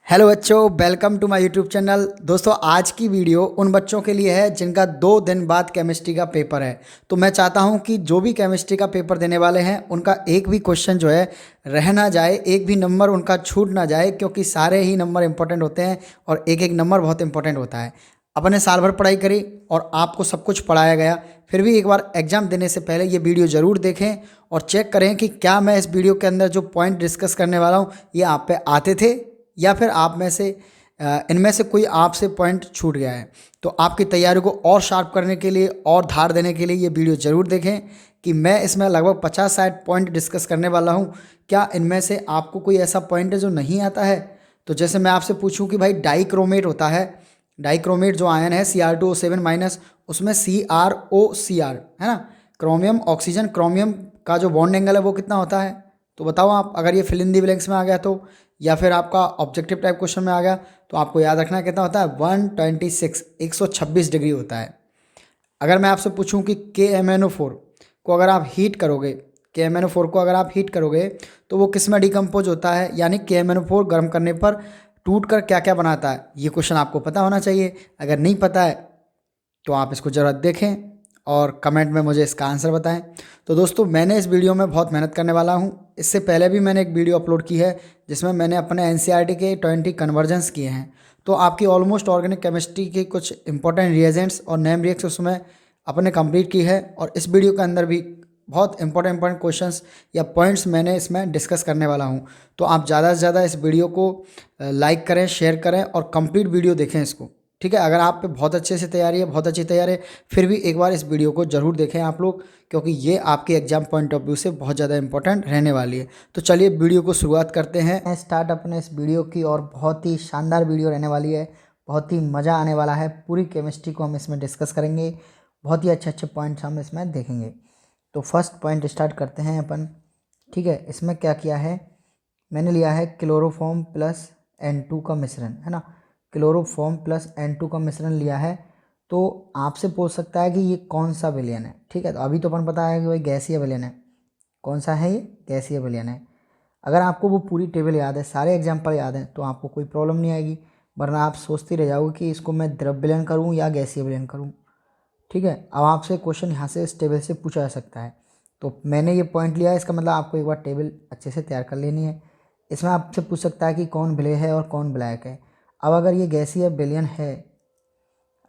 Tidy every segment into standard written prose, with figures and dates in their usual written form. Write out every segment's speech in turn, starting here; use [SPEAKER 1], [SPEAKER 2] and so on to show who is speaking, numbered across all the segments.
[SPEAKER 1] Hello बच्चों, welcome to my YouTube channel. दोस्तों, आज की वीडियो उन बच्चों के लिए है जिनका 2 दिन बाद केमिस्ट्री का पेपर है। तो मैं चाहता हूं कि जो भी केमिस्ट्री का पेपर देने वाले हैं उनका एक भी क्वेश्चन जो है रह ना जाए, एक भी नंबर उनका छूट ना जाए, क्योंकि सारे ही नंबर इंपॉर्टेंट होते हैं और एक एक नंबर बहुत इंपॉर्टेंट होता है। अपने साल भर पढ़ाई करी और आपको सब कुछ पढ़ाया गया, फिर भी एक बार एग्जाम देने से पहले ये वीडियो ज़रूर देखें और चेक करें कि क्या मैं इस वीडियो के अंदर जो पॉइंट डिस्कस करने वाला हूँ ये आप पे आते थे या फिर आप में से इनमें से कोई आपसे पॉइंट छूट गया है। तो आपकी तैयारी को और शार्प करने के लिए और धार देने के लिए ये वीडियो ज़रूर देखें कि मैं इसमें लगभग 50-60 पॉइंट डिस्कस करने वाला हूँ। क्या इनमें से आपको कोई ऐसा पॉइंट है जो नहीं आता है? तो जैसे मैं आपसे पूछूं कि भाई डाइक्रोमेट होता है, डाइक्रोमेट जो आयन है Cr2O7 माइनस, उसमें CrOCr है ना, क्रोमियम ऑक्सीजन क्रोमियम का जो बॉन्ड एंगल है वो कितना होता है? तो बताओ आप, अगर ये फिल इन दी ब्लैंक्स में आ गया तो, या फिर आपका ऑब्जेक्टिव टाइप क्वेश्चन में आ गया तो आपको याद रखना कितना होता है, 126 डिग्री होता है। अगर मैं आपसे पूछूं कि KMnO4 को अगर आप हीट करोगे, KMnO4 को अगर आप हीट करोगे तो वो किस में डिकम्पोज होता है, यानी KMnO4 गर्म करने पर टूट कर क्या क्या बनाता है, ये क्वेश्चन आपको पता होना चाहिए। अगर नहीं पता है तो आप इसको ज़रा देखें और कमेंट में मुझे इसका आंसर बताएं। तो दोस्तों, मैंने इस वीडियो में बहुत मेहनत करने वाला हूं। इससे पहले भी मैंने एक वीडियो अपलोड की है जिसमें मैंने अपने NCERT के 20 कन्वर्जन्स किए हैं। तो आपकी ऑलमोस्ट ऑर्गेनिक केमिस्ट्री के कुछ इंपॉर्टेंट रिएजेंट्स और नेम रिएक्ट्स उसमें अपने कंप्लीट की है, और इस वीडियो के अंदर भी बहुत इंपॉर्टेंट क्वेश्चंस या पॉइंट्स मैंने इसमें डिस्कस करने वाला हूं। तो आप ज़्यादा से ज़्यादा इस वीडियो को लाइक करें, शेयर करें और कंप्लीट वीडियो देखें इसको। ठीक है, अगर आप पे बहुत अच्छे से तैयारी है, बहुत अच्छी तैयारी है, फिर भी एक बार इस वीडियो को ज़रूर देखें आप लोग, क्योंकि ये आपके एग्जाम पॉइंट ऑफ व्यू से बहुत ज़्यादा इंपॉर्टेंट रहने वाली है। तो चलिए वीडियो को शुरुआत करते हैं स्टार्ट अपने इस वीडियो की, और बहुत ही शानदार वीडियो रहने वाली है, बहुत ही मज़ा आने वाला है। पूरी केमिस्ट्री को हम इसमें डिस्कस करेंगे, बहुत ही अच्छे अच्छे पॉइंट्स हम इसमें देखेंगे। तो फर्स्ट पॉइंट स्टार्ट करते हैं अपन। ठीक है, इसमें क्या किया है, मैंने लिया है क्लोरोफॉर्म प्लस N2 का मिश्रण, है ना, क्लोरोफॉर्म प्लस N2 का मिश्रण लिया है। तो आपसे पूछ सकता है कि ये कौन सा विलयन है। ठीक है, तो अभी तो अपन पता है कि भाई गैसीय विलयन है। कौन सा है ये? गैसीय विलयन है। अगर आपको वो पूरी टेबल याद है, सारे एग्जाम्पल याद हैं, तो आपको कोई प्रॉब्लम नहीं आएगी, वरना आप सोचते रह जाओगे कि इसको मैं द्रव विलयन करूँ या गैसीय विलयन करूँ। ठीक है, अब आपसे क्वेश्चन यहाँ से इस टेबल से पूछा जा सकता है। तो मैंने ये पॉइंट लिया है, इसका मतलब आपको एक बार टेबल अच्छे से तैयार कर लेनी है। इसमें आपसे पूछ सकता है कि कौन विलेय है और कौन ब्लैक है। अब अगर ये गैसीय विलयन है,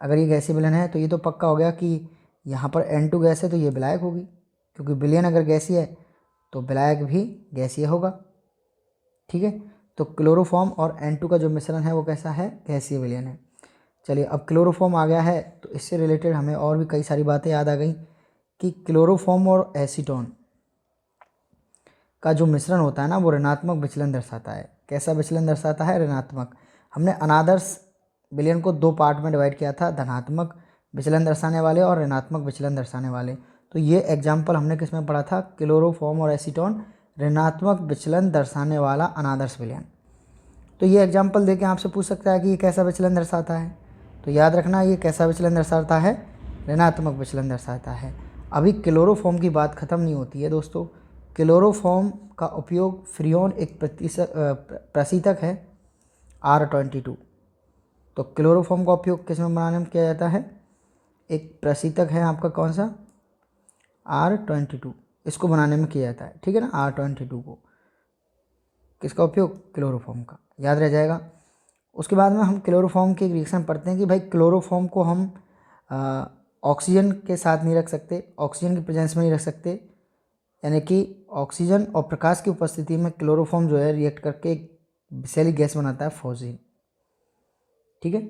[SPEAKER 1] अगर ये गैसीय विलयन है तो ये तो पक्का हो गया कि यहाँ पर N2 गैस है तो ये ब्लैक होगी, क्योंकि विलयन अगर गैसीय है तो ब्लैक भी गैसीय होगा। ठीक है, तो क्लोरोफॉर्म और N2 का जो मिश्रण है वो कैसा है? गैसीय विलयन है। चलिए, अब क्लोरोफॉर्म आ गया है तो इससे रिलेटेड हमें और भी कई सारी बातें याद आ गई कि क्लोरोफॉर्म और एसीटोन का जो मिश्रण होता है ना, वो ऋणात्मक विचलन दर्शाता है। कैसा विचलन दर्शाता है? ऋणात्मक। हमने अनादर्श विलयन को 2 पार्ट में डिवाइड किया था, धनात्मक विचलन दर्शाने वाले और ऋणात्मक विचलन दर्शाने वाले। तो ये एग्जाम्पल हमने किस में पढ़ा था? क्लोरोफॉर्म और एसीटोन, ऋणात्मक विचलन दर्शाने वाला अनादर्श विलयन। तो ये एग्जाम्पल देके आपसे पूछ सकता है कि ये कैसा विचलन दर्शाता है। तो याद रखना, ये कैसा विचलन दर्शाता है? ऋणात्मक विचलन दर्शाता है। अभी क्लोरोफॉर्म की बात खत्म नहीं होती है दोस्तों। क्लोरोफॉर्म का उपयोग फ्रियोन एक प्रशीतक है R22। तो क्लोरोफॉर्म का उपयोग किस में बनाने में किया जाता है? एक प्रशीतक है आपका कौन सा? R22, इसको बनाने में किया जाता है। ठीक है ना, R22 को, किसका उपयोग? क्लोरोफॉर्म का, याद रह जाएगा। उसके बाद में हम क्लोरोफॉर्म के एक रिएक्शन पढ़ते हैं कि भाई क्लोरोफॉर्म को हम ऑक्सीजन के साथ नहीं रख सकते, ऑक्सीजन की प्रेजेंस में नहीं रख सकते, यानी कि ऑक्सीजन और प्रकाश की उपस्थिति में क्लोरोफॉर्म जो है रिएक्ट करके एक विषैली गैस बनाता है, फॉस्फीन। ठीक है,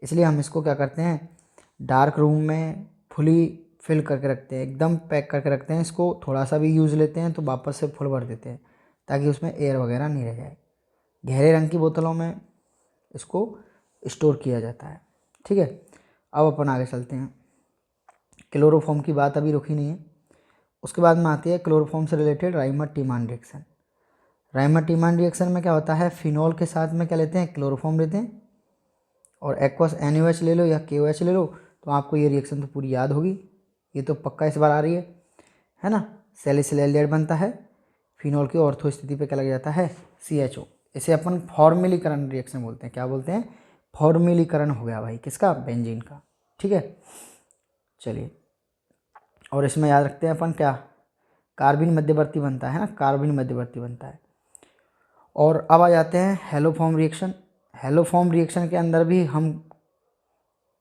[SPEAKER 1] इसलिए हम इसको क्या करते हैं, डार्क रूम में फुली फिल करके रखते हैं, एकदम पैक करके रखते हैं। इसको थोड़ा सा भी यूज़ लेते हैं तो वापस से फुल भर देते हैं, ताकि उसमें एयर वगैरह नहीं रह जाए। गहरे रंग की बोतलों में इसको स्टोर किया जाता है। ठीक है, अब अपन आगे चलते हैं। क्लोरोफॉर्म की बात अभी रुकी नहीं है। उसके बाद में आती है क्लोरोफॉर्म से related Reimer Tiemann reaction. Reimer Tiemann reaction में क्या होता है, फिनॉल के साथ में क्या लेते हैं? क्लोरोफॉर्म लेते हैं, और एक्वस NaOH ले लो या KOH ले लो, तो आपको ये रिएक्शन तो पूरी याद होगी, ये तो पक्का इस बार आ रही है ना। सैलिसिल एल्डिहाइड बनता है, फिनॉल की ऑर्थो स्थिति पे क्या लग जाता है? CHO, इसे अपन फॉर्मेलीकरण रिएक्शन बोलते हैं। क्या बोलते हैं? फॉर्मेलीकरण हो गया भाई किसका? बेंजीन का। ठीक है, चलिए, और इसमें याद रखते हैं अपन क्या, कार्बिन मध्यवर्ती बनता है ना, कार्बिन मध्यवर्ती बनता है। और अब आ जाते हैं हेलोफॉर्म रिएक्शन। हेलोफॉर्म रिएक्शन के अंदर भी हम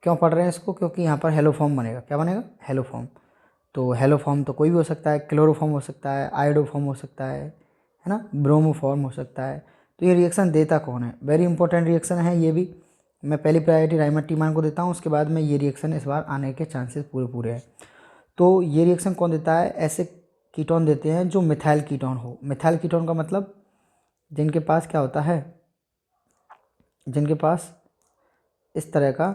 [SPEAKER 1] क्यों पढ़ रहे हैं इसको? क्योंकि यहाँ पर हेलोफॉर्म बनेगा। क्या बनेगा? हेलोफॉर्म। तो हेलोफॉर्म तो कोई भी हो सकता है, क्लोरोफॉर्म हो सकता है, आयोडोफॉर्म हो सकता है ना, ब्रोमोफॉर्म हो सकता है। तो ये रिएक्शन देता कौन है? वेरी इंपॉर्टेंट रिएक्शन है ये भी। मैं पहली प्रायोरिटी राइमंड टीमान को देता हूँ, उसके बाद में ये रिएक्शन इस बार आने के चांसेस पूरे पूरे हैं। तो ये रिएक्शन कौन देता है? ऐसे कीटोन देते हैं जो मिथाइल कीटोन हो। मिथाइल कीटोन का मतलब जिनके पास क्या होता है, जिनके पास इस तरह का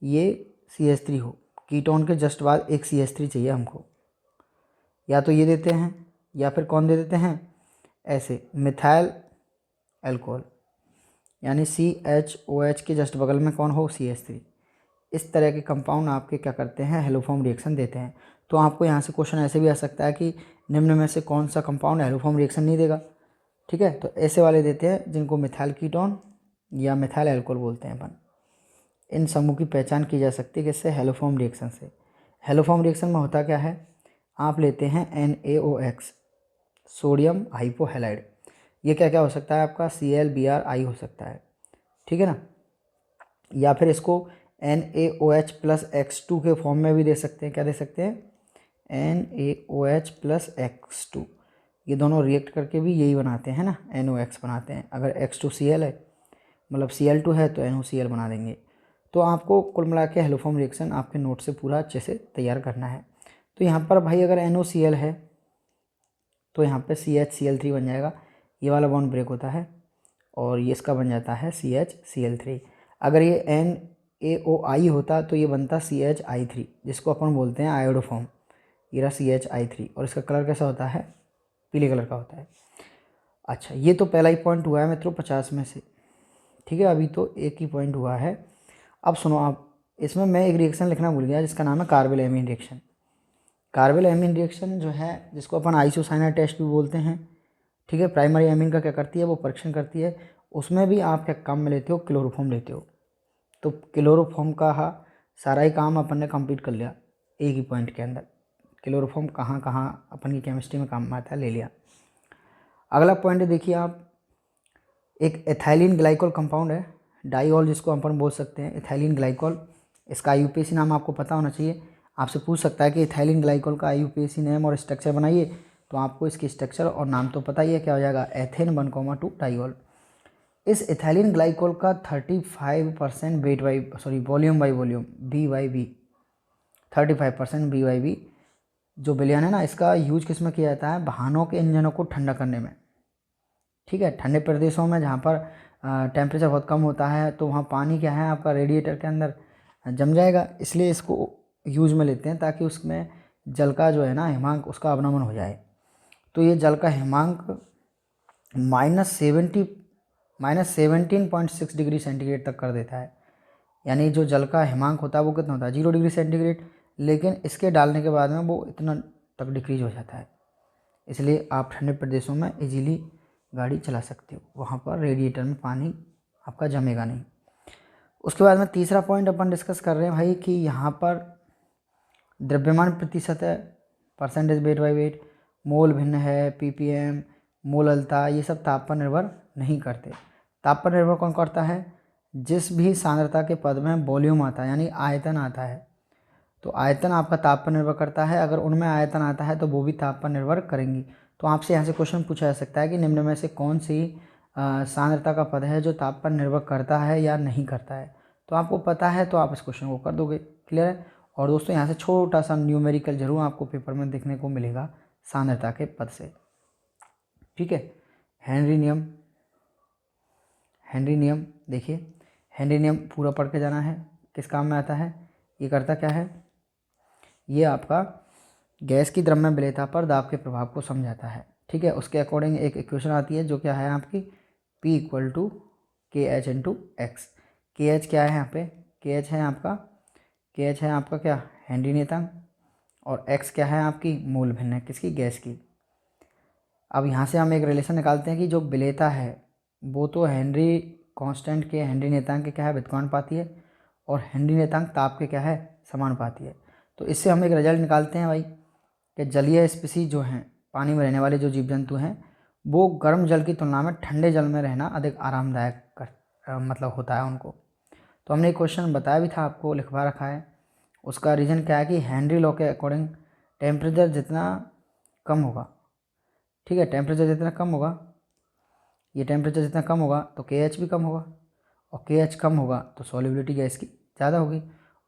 [SPEAKER 1] ये CH3 हो, कीटोन के जस्ट बाद एक CH3 चाहिए हमको। या तो ये देते हैं या फिर कौन दे देते हैं, ऐसे मिथाइल अल्कोहल, यानी CHOH के जस्ट बगल में कौन हो? CH3। इस तरह के कंपाउंड आपके क्या करते हैं? हेलोफॉर्म रिएक्शन देते हैं। तो आपको यहाँ से क्वेश्चन ऐसे भी आ सकता है कि निम्न में से कौन सा कंपाउंड हेलोफॉर्म रिएक्शन नहीं देगा। ठीक है, तो ऐसे वाले देते हैं जिनको मिथाइल कीटोन या मिथाइल अल्कोहल बोलते हैं अपन। इन समूह की पहचान की जा सकती है किससे? हेलोफॉर्म रिएक्शन से। हेलोफॉर्म रिएक्शन में होता क्या है? आप लेते हैं NaOX, सोडियम हाइपोहैलाइड। ये क्या क्या हो सकता है आपका? ClBrI हो सकता है। ठीक है ना, या फिर इसको NaOH प्लस X2 के फॉर्म में भी दे सकते हैं। क्या दे सकते हैं? NaOH plus X2। ये दोनों रिएक्ट करके भी यही बनाते हैं ना, NOX बनाते हैं। अगर X2Cl है, मतलब Cl2 है तो NOCl बना देंगे। तो आपको कुल मिला के हेलोफॉर्म रिएक्शन आपके नोट से पूरा अच्छे से तैयार करना है। तो यहाँ पर भाई अगर NOCl है तो यहाँ पे CHCl3 बन जाएगा, ये वाला बॉन्ड ब्रेक होता है, और ये इसका बन जाता है CHCl3। अगर ये NaOI होता तो ये बनता CHI3, जिसको अपन बोलते हैं आयोडोफॉर्म। ये रहा CHI3, और इसका कलर कैसा होता है? पीले कलर का होता है। अच्छा, ये तो पहला ही पॉइंट हुआ है मित्रों 50 में से। ठीक है, अभी तो एक ही पॉइंट हुआ है। अब सुनो आप, इसमें मैं एक रिएक्शन लिखना भूल गया जिसका नाम है कार्बेल एमीन रिएक्शन। कार्बेल एमीन रिएक्शन जो है, जिसको अपन आइसोसाइनाइड टेस्ट भी बोलते हैं। ठीक है, प्राइमरी एमीन का क्या करती है? वो परीक्षण करती है। उसमें भी आप क्या काम में लेते हो? क्लोरोफॉर्म लेते हो। तो क्लोरोफॉर्म का सारा ही काम अपन ने कंप्लीट कर लिया एक ही पॉइंट के अंदर। क्लोरोफॉर्म कहाँ कहाँ अपन की केमिस्ट्री में काम आता है, ले लिया। अगला पॉइंट देखिए आप, एक एथाइलिन ग्लाइकोल कंपाउंड है, डाईऑल जिसको अपन बोल सकते हैं, एथाइलिन ग्लाइकोल। इसका IUPAC नाम आपको पता होना चाहिए। आपसे पूछ सकता है कि एथाइलिन ग्लाइकोल का IUPAC नेम और स्ट्रक्चर बनाइए, तो आपको इसकी स्ट्रक्चर और नाम तो पता ही है, क्या हो जाएगा? Ethane 1,2 diol. इस एथाइलिन ग्लाइकोल का 35% weight by volume by volume BYV, 35% BYV जो विलयन है ना, इसका यूज किस में किया जाता है? वाहनों के इंजनों को ठंडा करने में। ठीक है, ठंडे प्रदेशों में जहाँ पर टेम्परेचर बहुत कम होता है, तो वहाँ पानी क्या है आपका रेडिएटर के अंदर जम जाएगा, इसलिए इसको यूज में लेते हैं ताकि उसमें जल का जो है ना हिमांक, उसका अवनमन हो जाए। तो ये जल का हिमांक -17.6 डिग्री सेंटीग्रेड तक कर देता है। यानी जो जल का हिमांक होता है वो कितना होता है? 0 डिग्री सेंटीग्रेड। लेकिन इसके डालने के बाद में वो इतना तक डिक्रीज हो जाता है। इसलिए आप ठंडे प्रदेशों में इजीली गाड़ी चला सकते हो, वहाँ पर रेडिएटर में पानी आपका जमेगा नहीं। उसके बाद में तीसरा पॉइंट अपन डिस्कस कर रहे हैं भाई कि यहाँ पर द्रव्यमान प्रतिशत है, परसेंटेज वेट बाई वेट, मोल भिन्न है, ppm, मोललता, ये सब ताप पर निर्भर नहीं करते। ताप पर निर्भर कौन करता है? जिस भी सांद्रता के पद में वॉल्यूम आता है, यानी आयतन आता है, तो आयतन आपका ताप पर निर्भर करता है। अगर उनमें आयतन आता है तो वो भी ताप पर निर्भर करेंगी। तो आपसे यहाँ से क्वेश्चन पूछा जा सकता है कि निम्न में से कौन सी सांद्रता का पद है जो ताप पर निर्भर करता है या नहीं करता है? तो आपको पता है तो आप इस क्वेश्चन को कर दोगे। क्लियर है? और दोस्तों यहाँ से छोटा सा न्यूमेरिकल जरूर आपको पेपर में देखने को मिलेगा सांद्रता के पद से। ठीक है, हेनरी नियम, हेनरी नियम देखिए, हेनरी नियम पूरा पढ़ के जाना है। किस काम में आता है? ये करता क्या है? ये आपका गैस की द्रव्य विलेयता पर दाब के प्रभाव को समझाता है। ठीक है, उसके अकॉर्डिंग एक इक्वेशन आती है जो क्या है आपकी, P = KH × X। KH क्या है यहाँ पे? KH है आपका, KH है आपका क्या? हेनरी नियतांक। और X क्या है आपकी? मोल भिन्न है, किसकी? गैस की। अब यहाँ से हम एक रिलेशन निकालते हैं कि जो विलेयता है वो तो हेनरी कांस्टेंट के हेनरी नेतांक के क्या है व्युत्क्रमानुपाती है, और हेनरी नेतांक ताप के क्या है समानुपाती है। तो इससे हम एक रिजल्ट निकालते हैं भाई कि जलीय स्पीसीज जो हैं, पानी में रहने वाले जो जीव जंतु हैं, वो गर्म जल की तुलना में ठंडे जल में रहना अधिक आरामदायक मतलब होता है उनको। तो हमने एक क्वेश्चन बताया भी था, आपको लिखवा रखा है। उसका रीज़न क्या है कि हेनरी लॉ के अकॉर्डिंग टेम्परेचर जितना कम होगा, ठीक है, टेम्परेचर जितना कम होगा, ये टेम्परेचर जितना कम होगा तो KH भी कम होगा, और KH कम होगा तो सॉल्युबिलिटी गैस की ज़्यादा होगी,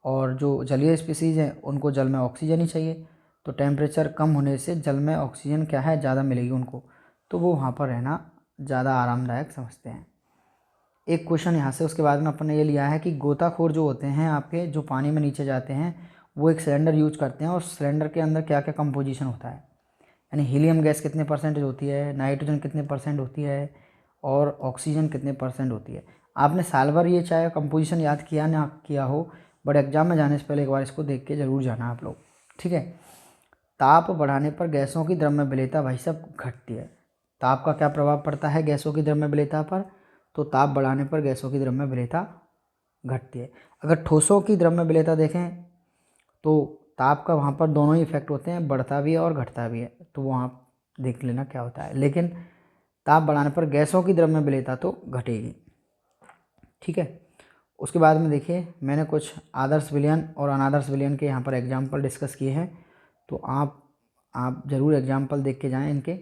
[SPEAKER 1] और जो जलीय स्पीसीज़ हैं उनको जल में ऑक्सीजन ही चाहिए, तो टेम्परेचर कम होने से जल में ऑक्सीजन क्या है ज़्यादा मिलेगी उनको, तो वो वहाँ पर रहना ज़्यादा आरामदायक समझते हैं। एक क्वेश्चन यहाँ से, उसके बाद में अपन ने ये लिया है कि गोताखोर जो होते हैं आपके, जो पानी में नीचे जाते हैं, वो एक सिलेंडर यूज करते हैं, और सिलेंडर के अंदर क्या क्या कंपोजिशन होता है, यानी हीलियम गैस कितने परसेंटेज होती है, नाइट्रोजन कितने परसेंट होती है, और ऑक्सीजन कितने परसेंट होती है। आपने साल भर ये चाहे कंपोजिशन याद किया ना किया हो, बट एग्जाम में जाने से पहले एक बार इसको देख के ज़रूर जाना आप लोग, ठीक है। ताप बढ़ाने पर गैसों की द्रव्य विलेयता भाई साहब घटती है। ताप का क्या प्रभाव पड़ता है गैसों की द्रव्य विलेयता पर, तो ताप बढ़ाने पर गैसों की द्रव्य विलेयता घटती है। अगर ठोसों की द्रव्य विलेयता देखें तो ताप का वहाँ पर दोनों ही इफेक्ट होते हैं, बढ़ता भी है और घटता भी है, तो वहाँ देख लेना क्या होता है। लेकिन ताप बढ़ाने पर गैसों की द्रव्य विलेयता तो घटेगी, ठीक है। उसके बाद में देखिए, मैंने कुछ आदर्श विलयन और अनादर्श विलयन के यहाँ पर एग्जाम्पल डिस्कस किए हैं, तो आप ज़रूर एग्जाम्पल देख के जाएं इनके,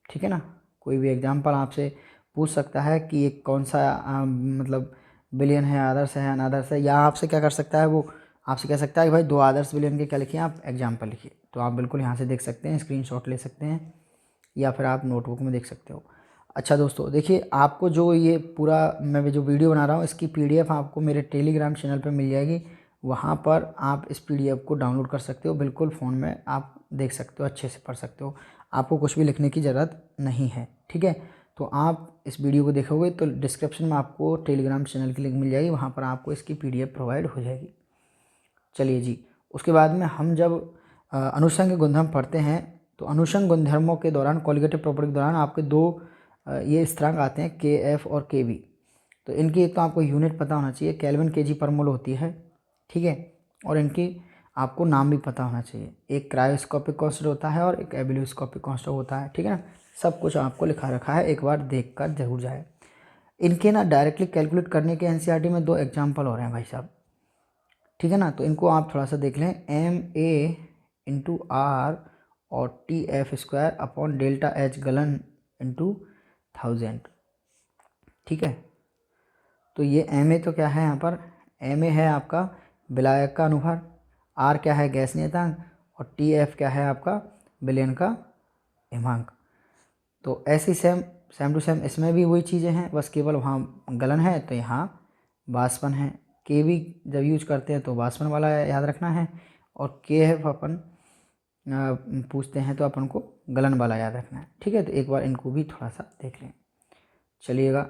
[SPEAKER 1] ठीक है ना। कोई भी एग्जाम्पल आपसे पूछ सकता है कि एक कौन सा मतलब विलयन है, आदर्श है, अनादर्श है, या आपसे क्या कर सकता है, वो आपसे कह सकता है कि भाई 2 आदर्श विलयन के क्या लिखिए, आप एग्जाम्पल लिखिए। तो आप बिल्कुल यहाँ से देख सकते हैं, स्क्रीनशॉट ले सकते हैं, या फिर आप नोटबुक में देख सकते हो। अच्छा दोस्तों, देखिए आपको जो ये पूरा मैं जो वीडियो बना रहा हूँ, इसकी PDF आपको मेरे टेलीग्राम चैनल पे मिल जाएगी। वहाँ पर आप इस PDF को डाउनलोड कर सकते हो, बिल्कुल फ़ोन में आप देख सकते हो, अच्छे से पढ़ सकते हो, आपको कुछ भी लिखने की ज़रूरत नहीं है, ठीक है। तो आप इस वीडियो को देखोगे तो डिस्क्रिप्शन में आपको टेलीग्राम चैनल की लिंक मिल जाएगी, वहाँ पर आपको इसकी PDF प्रोवाइड हो जाएगी। चलिए जी, उसके बाद में हम जब अनुषंग गुणधर्म पढ़ते हैं, तो अनुषंग गुणधर्मों के दौरान, कॉलिगेटिव प्रॉपर्टी के दौरान आपके 2 ये स्थिरांक आते हैं, KF और KB। तो इनकी एक तो आपको यूनिट पता होना चाहिए, केल्विन kg पर मोल होती है, ठीक है, और इनकी आपको नाम भी पता होना चाहिए। एक क्रायोस्कोपिक कांस्टेंट होता है और एक एबिलियोस्कोपिक कांस्टेंट होता है, ठीक है ना। सब कुछ आपको लिखा रखा है, एक बार देख कर जरूर जाए। इनके ना डायरेक्टली कैलकुलेट करने के NCERT में 2 एग्जाम्पल हो रहे हैं भाई साहब, ठीक है ना। तो इनको आप थोड़ा सा देख लें, MA/R और TF² अपॉन ΔH गलन इंटू 1000, ठीक है। तो ये MA तो क्या है यहाँ पर, MA है आपका विलायक का अनुभार, R क्या है गैस नियतांक, और TF क्या है आपका विलयन का हिमांक। तो ऐसी सेम टू सेम इसमें भी वही चीज़ें हैं, बस केवल वहाँ गलन है तो यहाँ वाष्पन है। KB जब यूज करते हैं तो वाष्पन वाला याद रखना है, और KF अपन पूछते हैं तो अपन को गलन वाला याद रखना है, ठीक है। तो एक बार इनको भी थोड़ा सा देख लें। चलिएगा,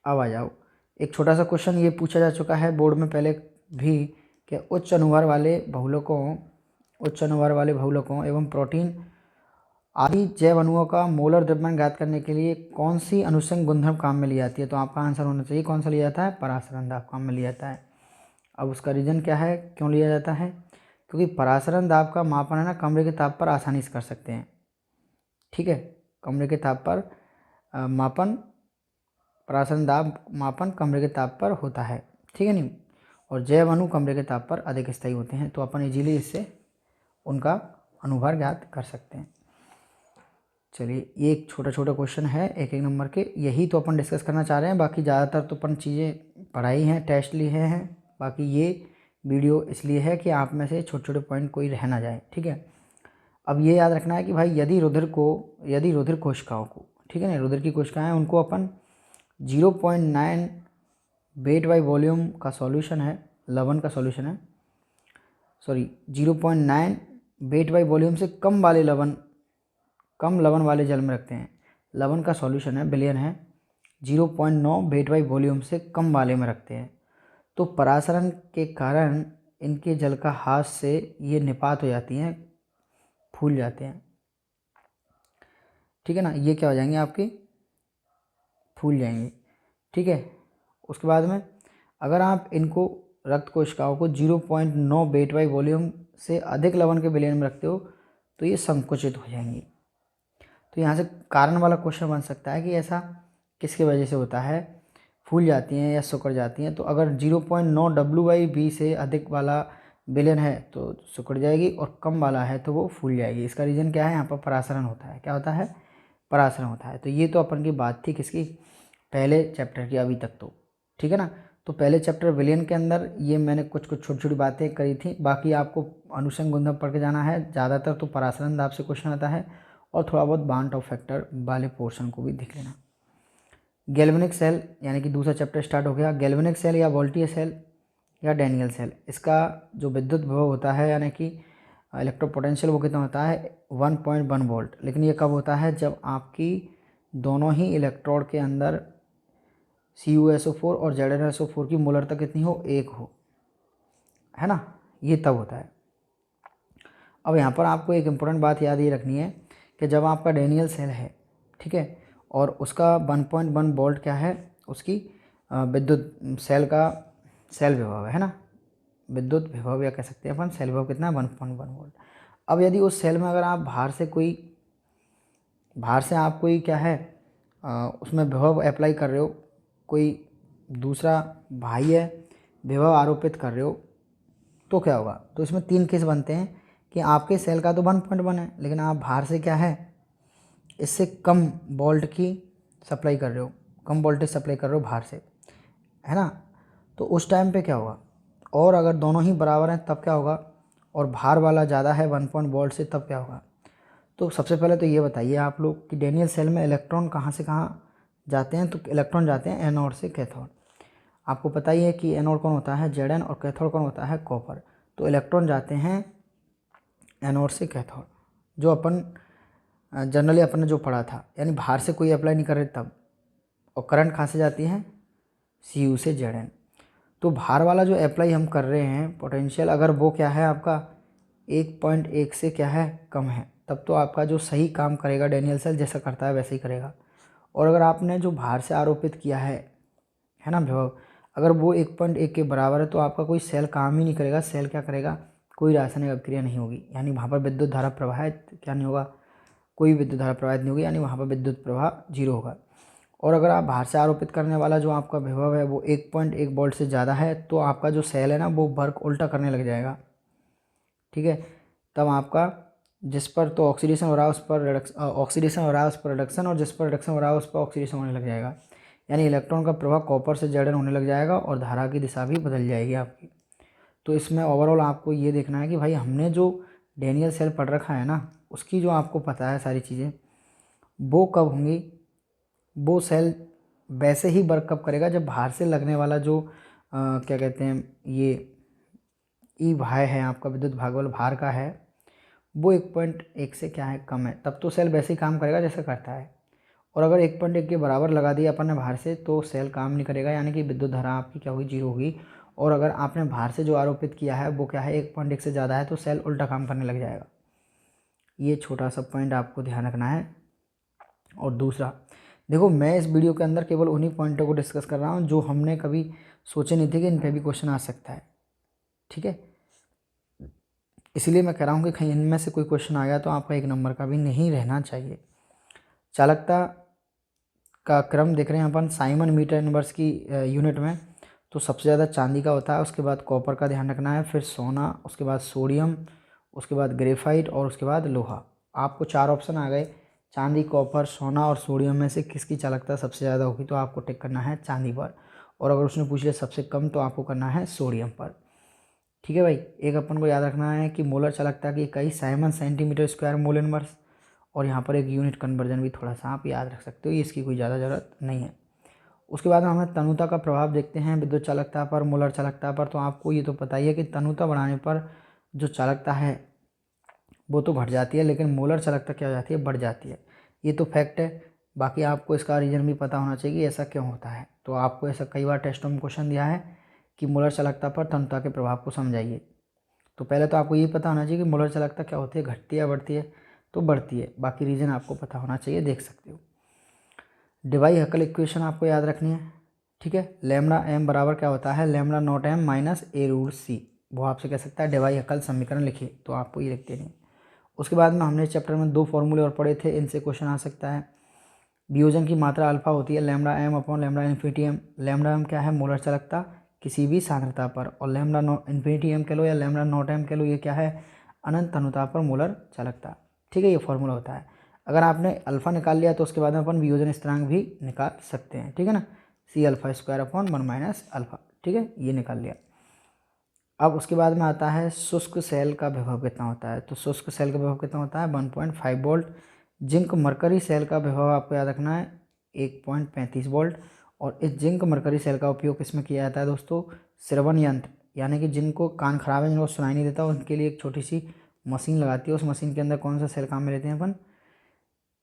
[SPEAKER 1] अब आ जाओ, एक छोटा सा क्वेश्चन ये पूछा जा चुका है बोर्ड में पहले भी, कि उच्च अनुभार वाले बहुलकों एवं प्रोटीन आदि जैव अणुओं का मोलर द्रव्यमान ज्ञात करने के लिए कौन सी अनुषंग गुणधर्म काम में ली जाती है। तो आपका आंसर होना चाहिए कौन सा लिया जाता है, परासरण दाब काम में लिया जाता है। अब उसका रीज़न क्या है, क्यों लिया जाता है, क्योंकि परासरण दाब का मापन है ना कमरे के ताप पर आसानी से कर सकते हैं, ठीक है। कमरे के ताप पर मापन, परासरण दाब मापन कमरे के ताप पर होता है, ठीक है नहीं, और जैव अणु कमरे के ताप पर अधिक स्थायी होते हैं, तो अपन इजीली इससे उनका अनुभार ज्ञात कर सकते हैं। चलिए, ये एक छोटा छोटा क्वेश्चन है, एक नंबर के, यही तो अपन डिस्कस करना चाह रहे हैं। बाकी ज़्यादातर तो अपन चीज़ें पढ़ाई हैं, टेस्ट लिए हैं, बाकी ये वीडियो इसलिए है कि आप में से छोटे छोटे पॉइंट कोई रह ना जाए, ठीक है। अब ये याद रखना है कि भाई यदि रुधिर कोशिकाओं को, ठीक है ना, रुधिर की कोशिकाएं, उनको अपन 0.9 वेट बाई वॉल्यूम का सॉल्यूशन है, लवण का सॉल्यूशन है, सॉरी 0.9 वेट बाई वॉल्यूम से कम लवण वाले जल में रखते हैं। लवण का सॉल्यूशन है, विलयन है, 0.9 वेट बाई वॉल्यूम से कम वाले में रखते हैं। तो परासरण के कारण इनके जल का हाथ से ये निपात हो जाती हैं, फूल जाते हैं, ठीक है ना। ये क्या हो जाएंगे आपके, फूल जाएंगी। ठीक है, उसके बाद में अगर आप इनको रक्त कोशिकाओं को 0.9 वेट बाई वॉल्यूम से अधिक लवण के विलयन में रखते हो तो ये संकुचित हो जाएंगी। तो यहाँ से कारण वाला क्वेश्चन बन सकता है कि ऐसा किसकी वजह से होता है, फूल जाती हैं या सिकुड़ जाती हैं। तो अगर 0.9 W/V से अधिक वाला विलयन है तो सिकुड़ जाएगी, और कम वाला है तो वो फूल जाएगी। इसका रीज़न क्या है, यहाँ पर परासरण होता है। क्या होता है, परासरण होता है। तो ये तो अपन की बात थी किसकी, पहले चैप्टर की अभी तक तो। ठीक है ना, तो पहले चैप्टर विलयन के अंदर ये मैंने कुछ छोटी छोटी बातें करी थी। बाकी आपको अनुषंग गुणधर्म पढ़ के जाना है। ज़्यादातर तो परासरण दाब से क्वेश्चन आता है, और थोड़ा बहुत बांट ऑफ फैक्टर वाले पोर्शन को भी देख लेना। गैल्वेनिक सेल यानी कि दूसरा चैप्टर स्टार्ट हो गया। गैल्वेनिक सेल या वोल्टीय सेल या डैनियल सेल, इसका जो विद्युत विभव होता है यानी कि इलेक्ट्रोपोटेंशियल वो कितना होता है 1.1 वोल्ट। लेकिन ये कब होता है, जब आपकी दोनों ही इलेक्ट्रोड के अंदर CuSO4 और ZnSO4 की मोलरता कितनी हो, 1 हो, है ना, ये तब होता है। अब यहाँ पर आपको एक इम्पोर्टेंट बात याद ये रखनी है कि जब आपका डैनियल सेल है, ठीक है, और उसका 1.1 वोल्ट क्या है, उसकी विद्युत सेल का सेल विभव है ना, विद्युत विभव या कह सकते हैं अपन सेल विभव कितना है 1.1 वोल्ट। अब यदि उस सेल में अगर आप बाहर से आप कोई क्या है उसमें विभव अप्लाई कर रहे हो, कोई दूसरा बाह्य विभव आरोपित कर रहे हो, तो क्या होगा, तो इसमें 3 केस बनते हैं कि आपके सेल का तो 1.1 है, लेकिन आप बाहर से क्या है इससे कम वोल्ट की सप्लाई कर रहे हो, कम वोल्टेज सप्लाई कर रहे हो बाहर से, है ना। तो उस टाइम पे क्या होगा, और अगर दोनों ही बराबर हैं तब क्या होगा, और बाहर वाला ज़्यादा है 1 वोल्ट से तब क्या होगा। तो सबसे पहले तो ये बताइए आप लोग कि डैनियल सेल में इलेक्ट्रॉन कहाँ से कहाँ जाते हैं। तो इलेक्ट्रॉन जाते हैं एनोड से कैथोड। आपको पता ही है कि एनोड कौन होता है Zn, और कैथोड कौन होता है कॉपर। तो इलेक्ट्रॉन जाते हैं एनोड से कैथोड, जो अपन जनरली अपन ने जो पढ़ा था, यानी बाहर से कोई अप्लाई नहीं कर रहे तब। और करंट कहाँ से जाती है, Cu से Zn। तो बाहर वाला जो अप्लाई हम कर रहे हैं पोटेंशियल, अगर वो क्या है आपका 1.1 से क्या है कम है, तब तो आपका जो सही काम करेगा डैनियल सेल जैसा करता है वैसे ही करेगा। और अगर आपने जो बाहर से आरोपित किया है ना विभव, अगर वो 1.1 के बराबर है तो आपका कोई सेल काम ही नहीं करेगा। सेल क्या करेगा, कोई रासायनिक अभिक्रिया नहीं होगी, यानी वहाँ पर विद्युत धारा प्रवाहित क्या नहीं होगा, कोई विद्युत धारा प्रवाहित नहीं होगी, यानी वहाँ पर विद्युत प्रवाह 0 होगा। और अगर आप बाहर से आरोपित करने वाला जो आपका विभव है वो 1.1 वोल्ट से ज़्यादा है, तो आपका जो सेल है ना वो वर्क उल्टा करने लग जाएगा। ठीक है, तब आपका जिस पर तो ऑक्सीडेशन हो रहा है उस पर ऑक्सीडेशन हो रहा है उस पर रिडक्शन, और जिस पर रिडक्शन हो रहा है उस पर ऑक्सीडेशन होने लग जाएगा। यानी इलेक्ट्रॉन का प्रवाह कॉपर से Zn होने लग जाएगा, और धारा की दिशा भी बदल जाएगी आपकी। तो इसमें ओवरऑल आपको ये देखना है कि भाई हमने जो डैनियल सेल पढ़ रखा है ना, उसकी जो आपको पता है सारी चीज़ें, वो कब होंगी, वो सेल वैसे ही वर्क कब करेगा जब बाहर से लगने वाला जो क्या कहते हैं ये ई भाय है आपका विद्युत भागबल भार का है, वो 1.1 से क्या है कम है, तब तो सेल वैसे ही काम करेगा जैसा करता है। और अगर 1.1 के बराबर लगा दिया अपन ने बाहर से तो सेल काम नहीं करेगा, यानी कि विद्युत धारा आपकी क्या होगी 0 होगी। और अगर आपने बाहर से जो आरोपित किया है वो क्या है 1.1 से ज़्यादा है, तो सेल उल्टा काम करने लग जाएगा। ये छोटा सा पॉइंट आपको ध्यान रखना है। और दूसरा देखो, मैं इस वीडियो के अंदर केवल उन्हीं पॉइंटों को डिस्कस कर रहा हूँ जो हमने कभी सोचे नहीं थे कि इन पर भी क्वेश्चन आ सकता है। ठीक है, इसलिए मैं कह रहा हूँ कि कहीं इनमें से कोई क्वेश्चन आ गया तो आपका 1 नंबर का भी नहीं रहना चाहिए। चालकता का क्रम देख रहे हैं अपन साइमन मीटर इनवर्स की यूनिट में, तो सबसे ज़्यादा चांदी का होता है, उसके बाद कॉपर का ध्यान रखना है, फिर सोना, उसके बाद सोडियम, उसके बाद ग्रेफाइट, और उसके बाद लोहा। आपको 4 ऑप्शन आ गए, चांदी, कॉपर, सोना और सोडियम में से किसकी चालकता सबसे ज़्यादा होगी, तो आपको टिक करना है चांदी पर। और अगर उसने पूछ लिया सबसे कम तो आपको करना है सोडियम पर। ठीक है भाई, एक अपन को याद रखना है कि मोलर चालकता की इकाई Simon centimetre square mole inverse, और यहाँ पर एक यूनिट कन्वर्जन भी थोड़ा सा आप याद रख सकते हो, इसकी कोई ज़्यादा ज़रूरत नहीं है। उसके बाद हमें तनुता का प्रभाव देखते हैं विद्युत चालकता पर, मोलर चालकता पर। तो आपको ये तो पता ही है कि तनुता बढ़ाने पर जो चालकता है वो तो घट जाती है, लेकिन मोलर चालकता क्या हो जाती है, बढ़ जाती है। ये तो फैक्ट है। बाकी आपको इसका रीज़न भी पता होना चाहिए कि ऐसा क्यों होता है। तो आपको ऐसा कई बार टेस्टों में क्वेश्चन दिया है कि मोलर चालकता पर तनुता के प्रभाव को समझाइए। तो पहले तो आपको ये पता होना चाहिए कि मोलर चालकता क्या होती है, घटती है या बढ़ती है, तो बढ़ती है। बाकी रीज़न आपको पता होना चाहिए, देख सकते हो। डिवाई हकल इक्वेशन आपको याद रखनी है, ठीक है। लैम्डा एम बराबर क्या होता है, lambda naught M minus A root C, वो आपसे कह सकता है डिवाई हकल समीकरण लिखिए, तो आपको ये लिख देनी है। उसके बाद में हमने चैप्टर में 2 फॉर्मूले और पढ़े थे, इनसे क्वेश्चन आ सकता है। वियोजन की मात्रा अल्फा होती है lambda M upon lambda infinity M. Lambda M क्या है, मोलर चालकता किसी भी सांद्रता पर, और लैम्डा इन्फिनिटी एम कह लो या लैम्डा नॉट एम कह लो, ये क्या है, अनंत अनुताप पर मोलर चालकता, ठीक है। ये फॉर्मूला होता है। अगर आपने अल्फा निकाल लिया तो उसके बाद में अपन वियोजन स्थिरांक भी निकाल सकते हैं, ठीक है ना, C alpha square upon 1 minus alpha, ठीक है, ये निकाल लिया। अब उसके बाद में आता है शुष्क सेल का विभव कितना होता है, तो शुष्क सेल का विभव कितना होता है 1.5 वोल्ट। जिंक मरकरी सेल का विभव आपको याद रखना है 1.35 वोल्ट। और इस जिंक मरकरी सेल का उपयोग किसमें किया जाता है दोस्तों, श्रवण यंत्र, यानी कि जिनको कान खराब है, जिनको सुनाई नहीं देता, उनके लिए एक छोटी सी मशीन लगाती है। उस मशीन के अंदर कौन सा सेल काम में लेते हैं अपन,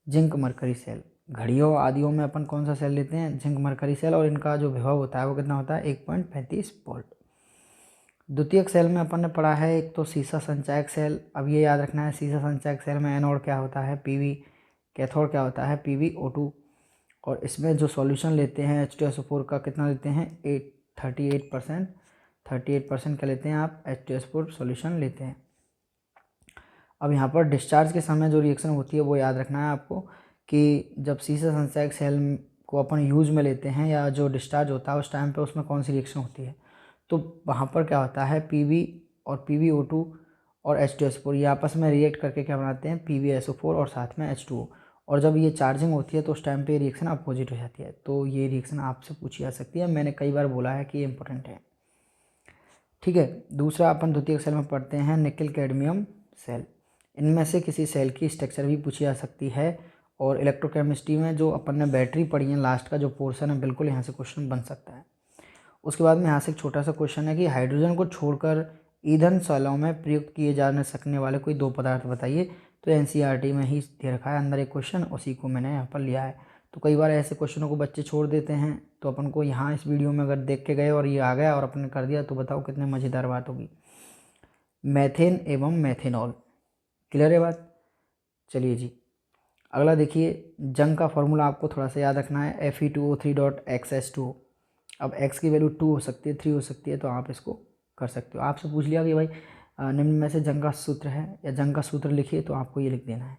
[SPEAKER 1] जिंक मरकरी सेल। घड़ियों आदियों में अपन कौन सा सेल लेते हैं, जिंक मरकरी सेल, और इनका जो विभव होता है वो कितना होता है 1.35 वोल्ट। द्वितीयक सेल में अपन ने पढ़ा है एक तो सीसा संचायक सेल। अब ये याद रखना है, सीसा संचायक सेल में एनोड क्या होता है पीवी, कैथोड क्या होता है PbO2। और इसमें जो सॉल्यूशन लेते हैं H2SO4 का कितना लेते हैं 38%, 38% का लेते हैं आप H2SO4 सॉल्यूशन लेते हैं। अब यहाँ पर डिस्चार्ज के समय जो रिएक्शन होती है वो याद रखना है आपको, कि जब सीसा संचायक सेल को अपन यूज में लेते हैं या जो डिस्चार्ज होता है उस टाइम पे उसमें कौन सी रिएक्शन होती है, तो वहाँ पर क्या होता है Pb और PbO2 और H2SO4 ये आपस में रिएक्ट करके क्या बनाते हैं PbSO4 और साथ में H2O। और जब ये चार्जिंग होती है तो उस टाइम पे रिएक्शन अपोजिट हो जाती है। तो ये रिएक्शन आपसे पूछी जा सकती है, मैंने कई बार बोला है कि ये इंपॉर्टेंट है, ठीक है। दूसरा अपन द्वितीय सेल में पढ़ते हैं निकल कैडमियम सेल। इनमें से किसी सेल की स्ट्रक्चर भी पूछी जा सकती है। और इलेक्ट्रोकेमिस्ट्री में जो अपन ने बैटरी पढ़ी है लास्ट का जो पोर्शन है, बिल्कुल यहाँ से क्वेश्चन बन सकता है। उसके बाद में यहाँ से एक छोटा सा क्वेश्चन है कि हाइड्रोजन को छोड़कर ईंधन शैलों में प्रयुक्त किए जा सकने वाले कोई 2 पदार्थ बताइए। तो एनसीईआरटी में ही दे रखा है अंदर एक क्वेश्चन, उसी को मैंने यहाँ पर लिया है। तो कई बार ऐसे क्वेश्चनों को बच्चे छोड़ देते हैं, तो अपन को यहाँ इस वीडियो में अगर देख के गए और ये आ गया और अपन ने कर दिया तो बताओ कितने मज़ेदार बात होगी। मैथेन एवं मैथेनॉल, क्लियर है बात। चलिए जी, अगला देखिए, जंग का फॉर्मूला आपको थोड़ा सा याद रखना है Fe2O3.XH2O। अब x की वैल्यू 2 हो सकती है, 3 हो सकती है, तो आप इसको कर सकते हो। आपसे पूछ लिया कि भाई निम्न में से जंग का सूत्र है या जंग का सूत्र लिखिए, तो आपको ये लिख देना है।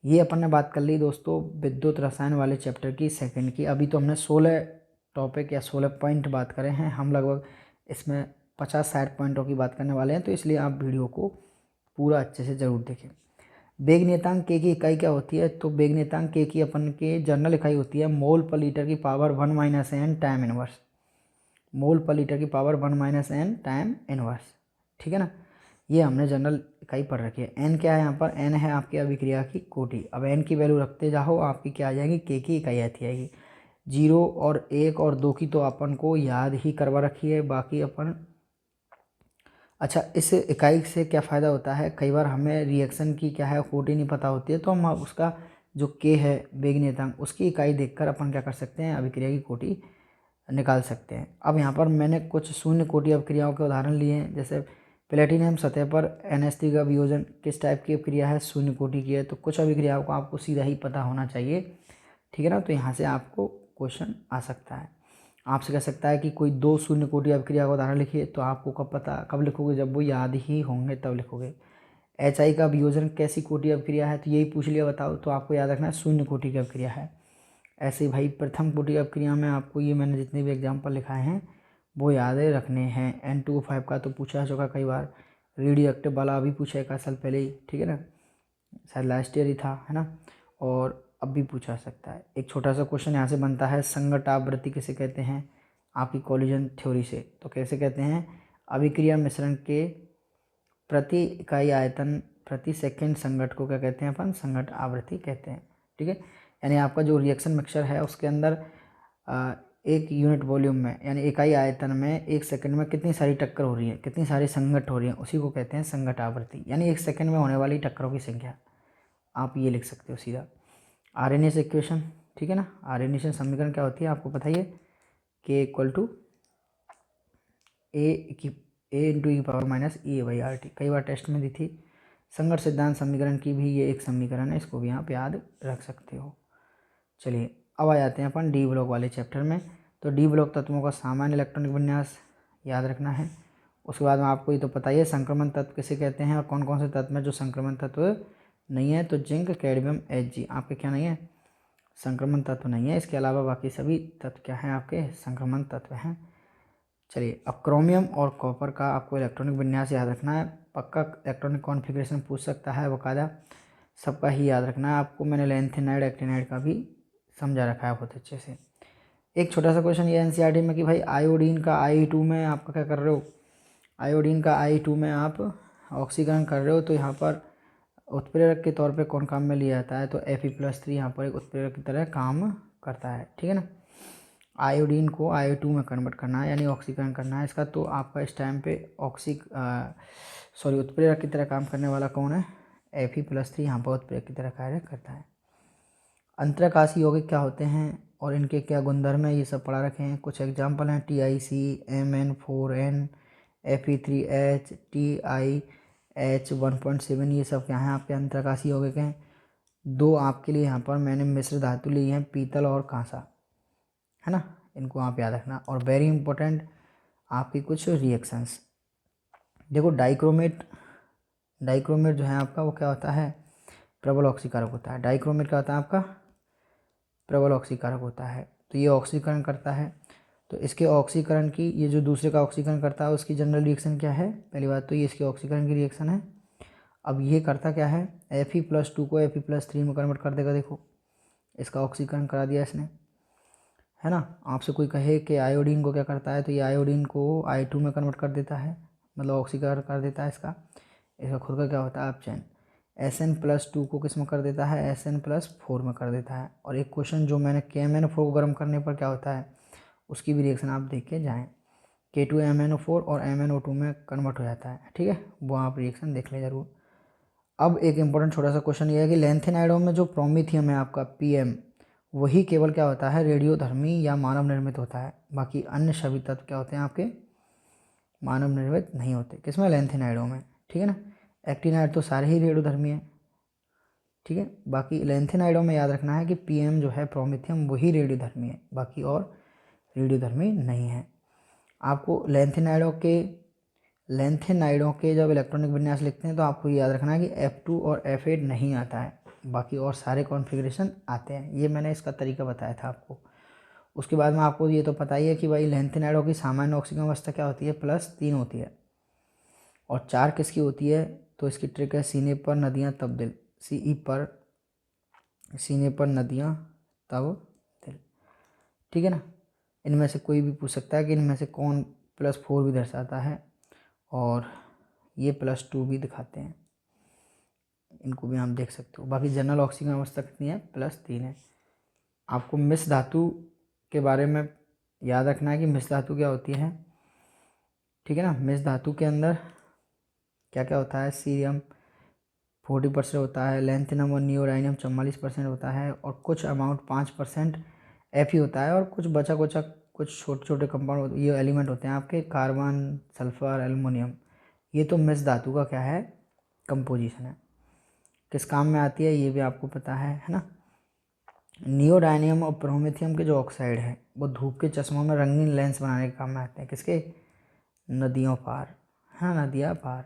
[SPEAKER 1] ये अपन ने बात कर ली दोस्तों विद्युत रसायन वाले चैप्टर की सेकंड की। अभी तो हमने 16 टॉपिक या 16 पॉइंट बात करें हैं, हम लगभग इसमें 50-60 पॉइंटों की बात करने वाले हैं, तो इसलिए आप वीडियो को पूरा अच्छे से ज़रूर देखें। वेग नियतांक के की इकाई क्या होती है, तो वेग नियतांक के की अपन के जर्नल इकाई होती है मोल पर लीटर की power 1 minus N time inverse. Mole per litre की power 1 minus N time inverse, ठीक है ना। ये हमने जनरल इकाई पढ़ रखी है। एन क्या है यहाँ पर, एन है आपकी अभिक्रिया की कोटि। अब एन की वैल्यू रखते जाओ, आपकी क्या आ जाएगी के की इकाई आती आएगी। 0 और 1 और 2 की तो अपन को याद ही करवा रखी है, बाकी अपन अच्छा इस इकाई से क्या फ़ायदा होता है, कई बार हमें रिएक्शन की क्या है कोटि नहीं पता होती है, तो हम उसका जो के है वेग नियतांक उसकी इकाई देखकर अपन क्या कर सकते हैं अभिक्रिया की कोटि निकाल सकते हैं। अब यहाँ पर मैंने कुछ शून्य कोटि अभिक्रियाओं के उदाहरण लिए हैं, जैसे प्लेटिनम सतह पर NH3 का वियोजन किस टाइप की अभिक्रिया है, शून्य कोटि की है। तो कुछ अभिक्रियाओं को आपको सीधा ही पता होना चाहिए, ठीक है ना। तो यहाँ से आपको क्वेश्चन आ सकता है, आपसे कह सकता है कि कोई 2 शून्य कोटि अभिक्रिया का उदाहरण लिखिए, तो आपको कब पता, कब लिखोगे, जब वो याद ही होंगे तब लिखोगे। HI का वियोजन कैसी कोटि अभिक्रिया है, तो यही पूछ लिया बताओ, तो आपको याद रखना है शून्य कोटि की अभिक्रिया है। ऐसे ही भाई प्रथम कोटि अभिक्रिया में आपको ये मैंने जितने भी एग्जाम्पल लिखाए हैं वो याद रखने हैं। N2O5 का तो पूछा चुका कई बार, रेडियो एक्टिव वाला अभी पूछा एक साल पहले ही, ठीक है ना, शायद लास्ट ईयर ही था, है ना, और अब भी पूछा सकता है। एक छोटा सा क्वेश्चन यहाँ से बनता है, संगत आवृत्ति किसे कहते हैं आपकी कॉलिजन थ्योरी से, तो कैसे कहते हैं, अभिक्रिया मिश्रण के प्रति इकाई आयतन प्रति सेकंड संगत को क्या कहते हैं अपन, संगत आवृत्ति कहते हैं, ठीक है। यानी आपका जो रिएक्शन मिक्सचर है उसके अंदर एक यूनिट वॉल्यूम में यानी इकाई आयतन में 1 सेकंड में कितनी सारी टक्कर हो रही है, कितनी सारी संगत हो रही है, उसी को कहते हैं संगत आवृत्ति, यानी 1 सेकंड में होने वाली टक्करों की संख्या। आप ये लिख सकते हो सीधा। आरएनएस इक्वेशन, ठीक है ना, आरएनएस समीकरण क्या होती है आपको पता ही है, K equal to A into E power minus E by R T, कई बार टेस्ट में दी थी। संगत सिद्धांत समीकरण की भी ये एक समीकरण है, इसको भी आप याद रख सकते हो। चलिए अब आ जाते हैं अपन डी ब्लॉक वाले चैप्टर में। तो डी ब्लॉक तत्वों का सामान्य इलेक्ट्रॉनिक विन्यास याद रखना है। उसके बाद में आपको ये तो पता ही है संक्रमण तत्व किसे कहते हैं और कौन कौन से तत्व में जो संक्रमण तत्व नहीं है। तो जिंक, कैडमियम, Hg आपके क्या नहीं है, संक्रमण तत्व नहीं है। इसके अलावा बाकी सभी तत्व क्या हैं, आपके संक्रमण तत्व हैं। चलिए, अब क्रोमियम और कॉपर का आपको इलेक्ट्रॉनिक विन्यास याद रखना है। पक्का इलेक्ट्रॉनिक कॉन्फ़िगरेशन पूछ सकता है, बकायदा सबका ही याद रखना है आपको। मैंने लैंथेनाइड, एक्टिनाइड का भी समझा रखा है बहुत अच्छे से। एक छोटा सा क्वेश्चन ये एनसीईआरटी में कि भाई आयोडीन का Ai2 में आपका क्या कर रहे हो, आयोडीन का Ai2 में आप ऑक्सीकरण कर रहे हो, तो यहाँ पर उत्प्रेरक के तौर पे कौन काम में लिया जाता है, तो Fe+3 यहाँ पर एक उत्प्रेरक की तरह काम करता है, ठीक है ना। आयोडीन को Ai2 में कन्वर्ट करना है यानी ऑक्सीकरण करना है इसका, तो आपका इस टाइम पे उत्प्रेरक की तरह काम करने वाला कौन है, Fe+3 यहाँ पर उत्प्रेरक की तरह कार्य करता है। अंतरकाशी यौगिक क्या होते हैं और इनके क्या गुणधर्म है, ये सब पढ़ा रखे हैं। कुछ एग्जाम्पल हैं TiC, Mn4n, Fe3H, TiH1.7, ये सब क्या हैं, आपके अंतरकाशी यौगिक हैं। दो आपके लिए यहाँ पर मैंने मिश्र धातु ली हैं, पीतल और कांसा, है ना, इनको आप याद रखना। और वेरी इंपॉर्टेंट आपकी कुछ रिएक्शंस देखो, डाइक्रोमेट जो है आपका वो क्या होता है, प्रबल ऑक्सीकारक होता है। डाइक्रोमेट क्या होता है आपका, प्रबल ऑक्सीकारक होता है। तो ये ऑक्सीकरण करता है, तो इसके ऑक्सीकरण की, ये जो दूसरे का ऑक्सीकरण करता है उसकी जनरल रिएक्शन क्या है, पहली बात तो ये इसके ऑक्सीकरण की रिएक्शन है। अब ये करता क्या है, Fe+2 को Fe+3 में कन्वर्ट कर देगा। देखो इसका ऑक्सीकरण करा दिया इसने, है ना। आपसे कोई कहे कि आयोडीन को क्या करता है, तो ये आयोडीन को I2 में कन्वर्ट कर देता है, मतलब ऑक्सीकरण कर देता है इसका खुद का क्या होता है अपचयन। Sn+2 को किस में कर देता है, Sn+4 में कर देता है। और एक क्वेश्चन जो मैंने KMnO4 को गर्म करने पर क्या होता है, उसकी भी रिएक्शन आप देख के जाएँ। K2MnO4 और MnO2 में कन्वर्ट हो जाता है, ठीक है, वो आप रिएक्शन देख लें ज़रूर। अब एक इम्पोर्टेंट छोटा सा क्वेश्चन ये है कि लैंथेनाइडों में जो प्रोमीथियम है आपका PM, वही केवल क्या होता है, रेडियोधर्मी या मानव निर्मित होता है। बाकी अन्य सभी तत्व क्या होते हैं आपके, मानव निर्मित नहीं होते। किसमें, लैंथेनाइडों में, ठीक है ना। एक्टिनाइड तो सारे ही रेडियोधर्मी है, ठीक है। बाकी लैंथेनाइडों में याद रखना है कि PM जो है प्रोमीथियम वही रेडियोधर्मी है, बाकी और रेडियोधर्मी नहीं है। आपको लैंथेनाइडों के जब इलेक्ट्रॉनिक विन्यास लिखते हैं तो आपको याद रखना है कि F2 और F8 नहीं आता है, बाकी और सारे कॉन्फ़िगरेशन आते हैं। ये मैंने इसका तरीका बताया था आपको। उसके बाद में आपको ये तो पता ही है कि भाई लैंथेनाइडों की सामान्य ऑक्सीजन अवस्था क्या होती है, +3 होती है। और 4 किसकी होती है, तो इसकी ट्रिक है सीने पर नदियाँ तब दिल, सीने पर नदियाँ तब दिल, ठीक है ना। इनमें से कोई भी पूछ सकता है कि इनमें से कौन +4 भी दर्शाता है, और ये +2 भी दिखाते हैं, इनको भी आप देख सकते हो। बाकी जनरल ऑक्सीजन अवस्था कितनी है, +3 है। आपको मिश्र धातु के बारे में याद रखना है कि मिश्र धातु क्या होती है, ठीक है ना। मिश्र धातु के अंदर क्या क्या होता है, सीरियम 40% होता है, लैंथेनम और नियोडाइनियम 44% होता है, और कुछ अमाउंट 5% Fe होता है, और कुछ बचा कुचा कुछ छोटे छोटे कंपाउंड ये एलिमेंट होते हैं आपके, कार्बन, सल्फर, एल्युमिनियम। ये तो मिश्र धातु का क्या है, कंपोजिशन है। किस काम में आती है ये भी आपको पता है ना। नियोडाइनियम और प्रोमेथियम के जो ऑक्साइड है वो धूप के चश्मों में रंगीन लेंस बनाने के काम में आते हैं। किसके, नदियों पार, हाँ नदियाँ पार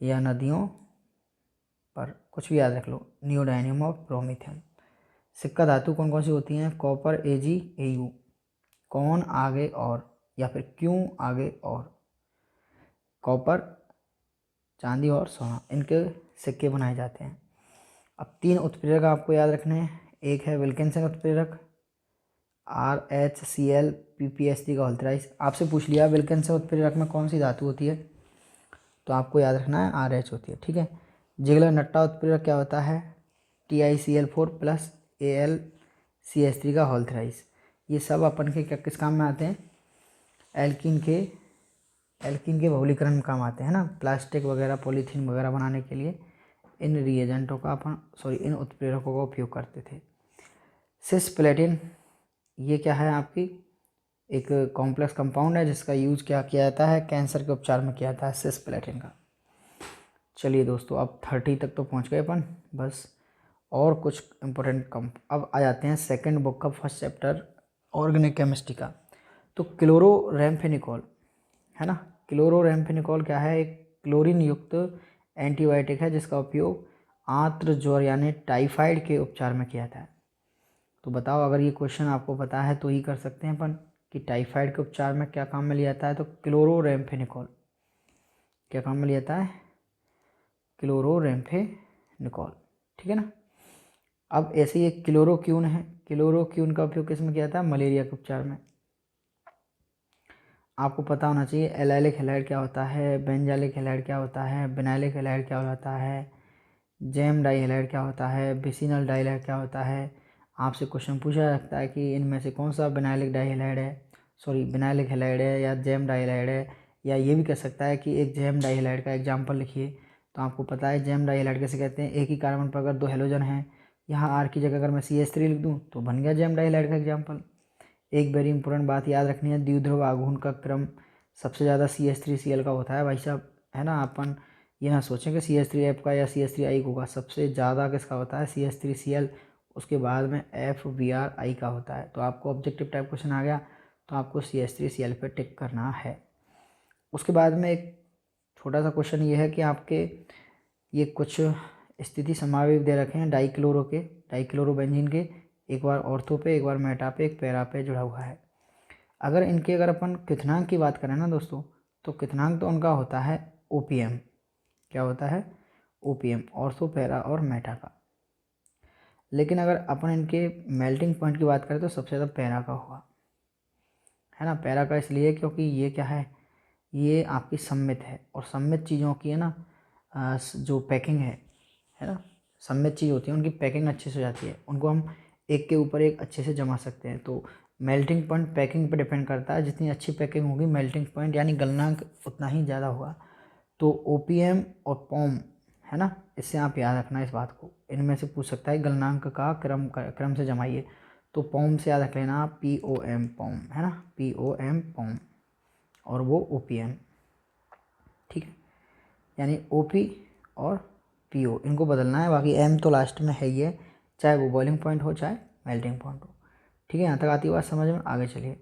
[SPEAKER 1] या नदियों पर, कुछ भी याद रख लो, नियोडाइनियम और प्रोमेथियम। सिक्का धातु कौन कौन सी होती हैं, कॉपर, Ag, Au। कौन आगे और, या फिर क्यों आगे और, कॉपर, चांदी और सोना, इनके सिक्के बनाए जाते हैं। अब 3 उत्प्रेरक आपको याद रखने हैं। एक है विल्किंसन उत्प्रेरक, RHCl PPST का होल्थराइज। आपसे पूछ लिया विल्किंसन उत्प्रेरक में कौन सी धातु होती है, तो आपको याद रखना है RH होती है, ठीक है। जिगलर नट्टा उत्प्रेरक क्या होता है, TiCl4 + AlCH3 का होल्थराइज। ये सब अपन के क्या किस काम में आते हैं, एल्कीन के बहुलीकरण में काम आते हैं ना, प्लास्टिक वगैरह, पॉलीथीन वगैरह बनाने के लिए इन रिएजेंटों का इन उत्प्रेरकों का उपयोग करते थे। सिस्प्लेटिन, ये क्या है आपकी, एक कॉम्प्लेक्स कंपाउंड है जिसका यूज क्या किया जाता है, कैंसर के उपचार में किया जाता है, सिस्प्लेटिन का। चलिए दोस्तों, अब 30 तक तो पहुंच गए अपन बस। और कुछ इम्पोर्टेंट अब आ जाते हैं सेकंड बुक का फर्स्ट चैप्टर ऑर्गेनिक केमिस्ट्री का। तो क्लोरोरेम्फेनिकोल है ना, क्लोरोरेम्फेनिकोल क्या है, एक क्लोरीन युक्त एंटीबायोटिक है जिसका उपयोग आंत्र ज्वर यानी टाइफाइड के उपचार में किया जाता है। तो बताओ, अगर ये क्वेश्चन आपको पता है तो ही कर सकते हैं अपन कि टाइफाइड के उपचार में क्या काम में लिया जाता है। तो क्लोरोरेम्फेनिकोल क्या काम में लिया जाता है, क्लोरोरेम्फेनिकोल, ठीक है ना। अब ऐसे ही एक क्लोरोक्यून है, क्लोरोक्यून का उपयोग किस में किया जाता है, मलेरिया के उपचार में। आपको पता होना चाहिए एलाइलिक हैलाइड क्या होता है, बेंजाइलिक हैलाइड क्या होता है, विनाइलिक हैलाइड क्या होता है, जेम डाइहैलाइड क्या होता है, विसिनल डाइहैलाइड क्या होता है। आपसे क्वेश्चन पूछा जा सकता है कि इनमें से कौन सा विनाइलिक डाइहैलाइड है, सॉरी विनाइलिक हैलाइड है या जेम डाइहैलाइड है, या ये भी कह सकता है कि एक जेम डाइहैलाइड का एग्जाम्पल लिखिए। तो आपको पता है जेम डाइहैलाइड कैसे कहते हैं, एक ही कार्बन पर अगर 2 हेलोजन हैं, यहाँ आर की जगह अगर मैं CH3 लिख दूँ तो बन गया जेम डाइहैलाइड का एग्जाम्पल। एक वेरी इंपॉर्टेंट बात याद रखनी है, द्विध्रुव आघूर्ण का क्रम सबसे ज़्यादा CH3Cl का होता है भाई साहब, है ना। अपन ये ना सोचें कि CH3F का या CH3I होगा, सबसे ज़्यादा किसका होता है, CH3Cl, उसके बाद में FBrI का होता है। तो आपको ऑब्जेक्टिव टाइप क्वेश्चन आ गया तो आपको CH3Cl पे टिक करना है। उसके बाद में एक छोटा सा क्वेश्चन ये है कि आपके ये कुछ स्थिति समावेश दे रखे हैं डाइक्लोरो के, डाइक्लोरोबेंजीन के, एक बार ऑर्थो पे, एक बार मेटा पे, एक पैरा पे जुड़ा हुआ है। अगर अपन क्वथनांक की बात करें ना दोस्तों, तो क्वथनांक तो उनका होता है OPM, क्या होता है, OPM, ऑर्थो, पैरा और मेटा का। लेकिन अगर अपन इनके मेल्टिंग पॉइंट की बात करें तो सबसे ज़्यादा पैरा का होगा, है ना। पैरा का इसलिए क्योंकि ये क्या है, ये आपकी सम्मित है, और सम्मित चीज़ों की है ना जो पैकिंग है ना, सम्मित चीज़ होती है उनकी पैकिंग अच्छे से हो जाती है, उनको हम एक के ऊपर एक अच्छे से जमा सकते हैं। तो मेल्टिंग पॉइंट पैकिंग पर डिपेंड करता है, जितनी अच्छी पैकिंग होगी मेल्टिंग पॉइंट यानी गलनांक उतना ही ज़्यादा होगा। तो OPM और पॉम, है ना, इससे आप याद रखना इस बात को, इनमें से पूछ सकता है गलनांक का क्रम से जमाइए। तो पॉम से याद रख लेना POM, पॉम, है ना, POM, पॉम, और वो OPM, ठीक है। यानी OP और PO इनको बदलना है, बाकी M तो लास्ट में है ही है, चाहे वो बॉइलिंग पॉइंट हो चाहे मेल्टिंग पॉइंट हो, ठीक है। यहाँ तक आती है बात समझ में, आगे चलिए।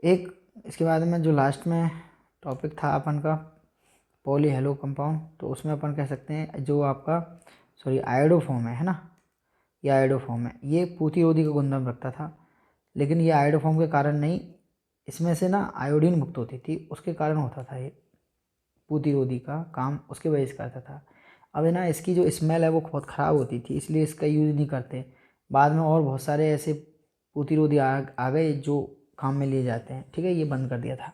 [SPEAKER 1] एक इसके बाद में जो लास्ट में टॉपिक था अपन का पॉली हेलो कंपाउंड, तो उसमें अपन कह सकते हैं जो आपका सॉरी आयोडोफॉर्म है ना, ये आयोडोफॉर्म है, ये प्रतिरोधी का गुणधर्म रखता था। लेकिन ये आयोडोफॉर्म के कारण नहीं, इसमें से ना आयोडीन मुक्त होती थी, उसके कारण होता था ये प्रतिरोधी का काम, उसके वजह से करता था। अब है ना इसकी जो स्मेल है वो बहुत ख़राब होती थी, इसलिए इसका यूज़ नहीं करते। बाद में और बहुत सारे ऐसे प्रतिरोधी आ गए जो काम में लिए जाते हैं, ठीक है, ये बंद कर दिया था।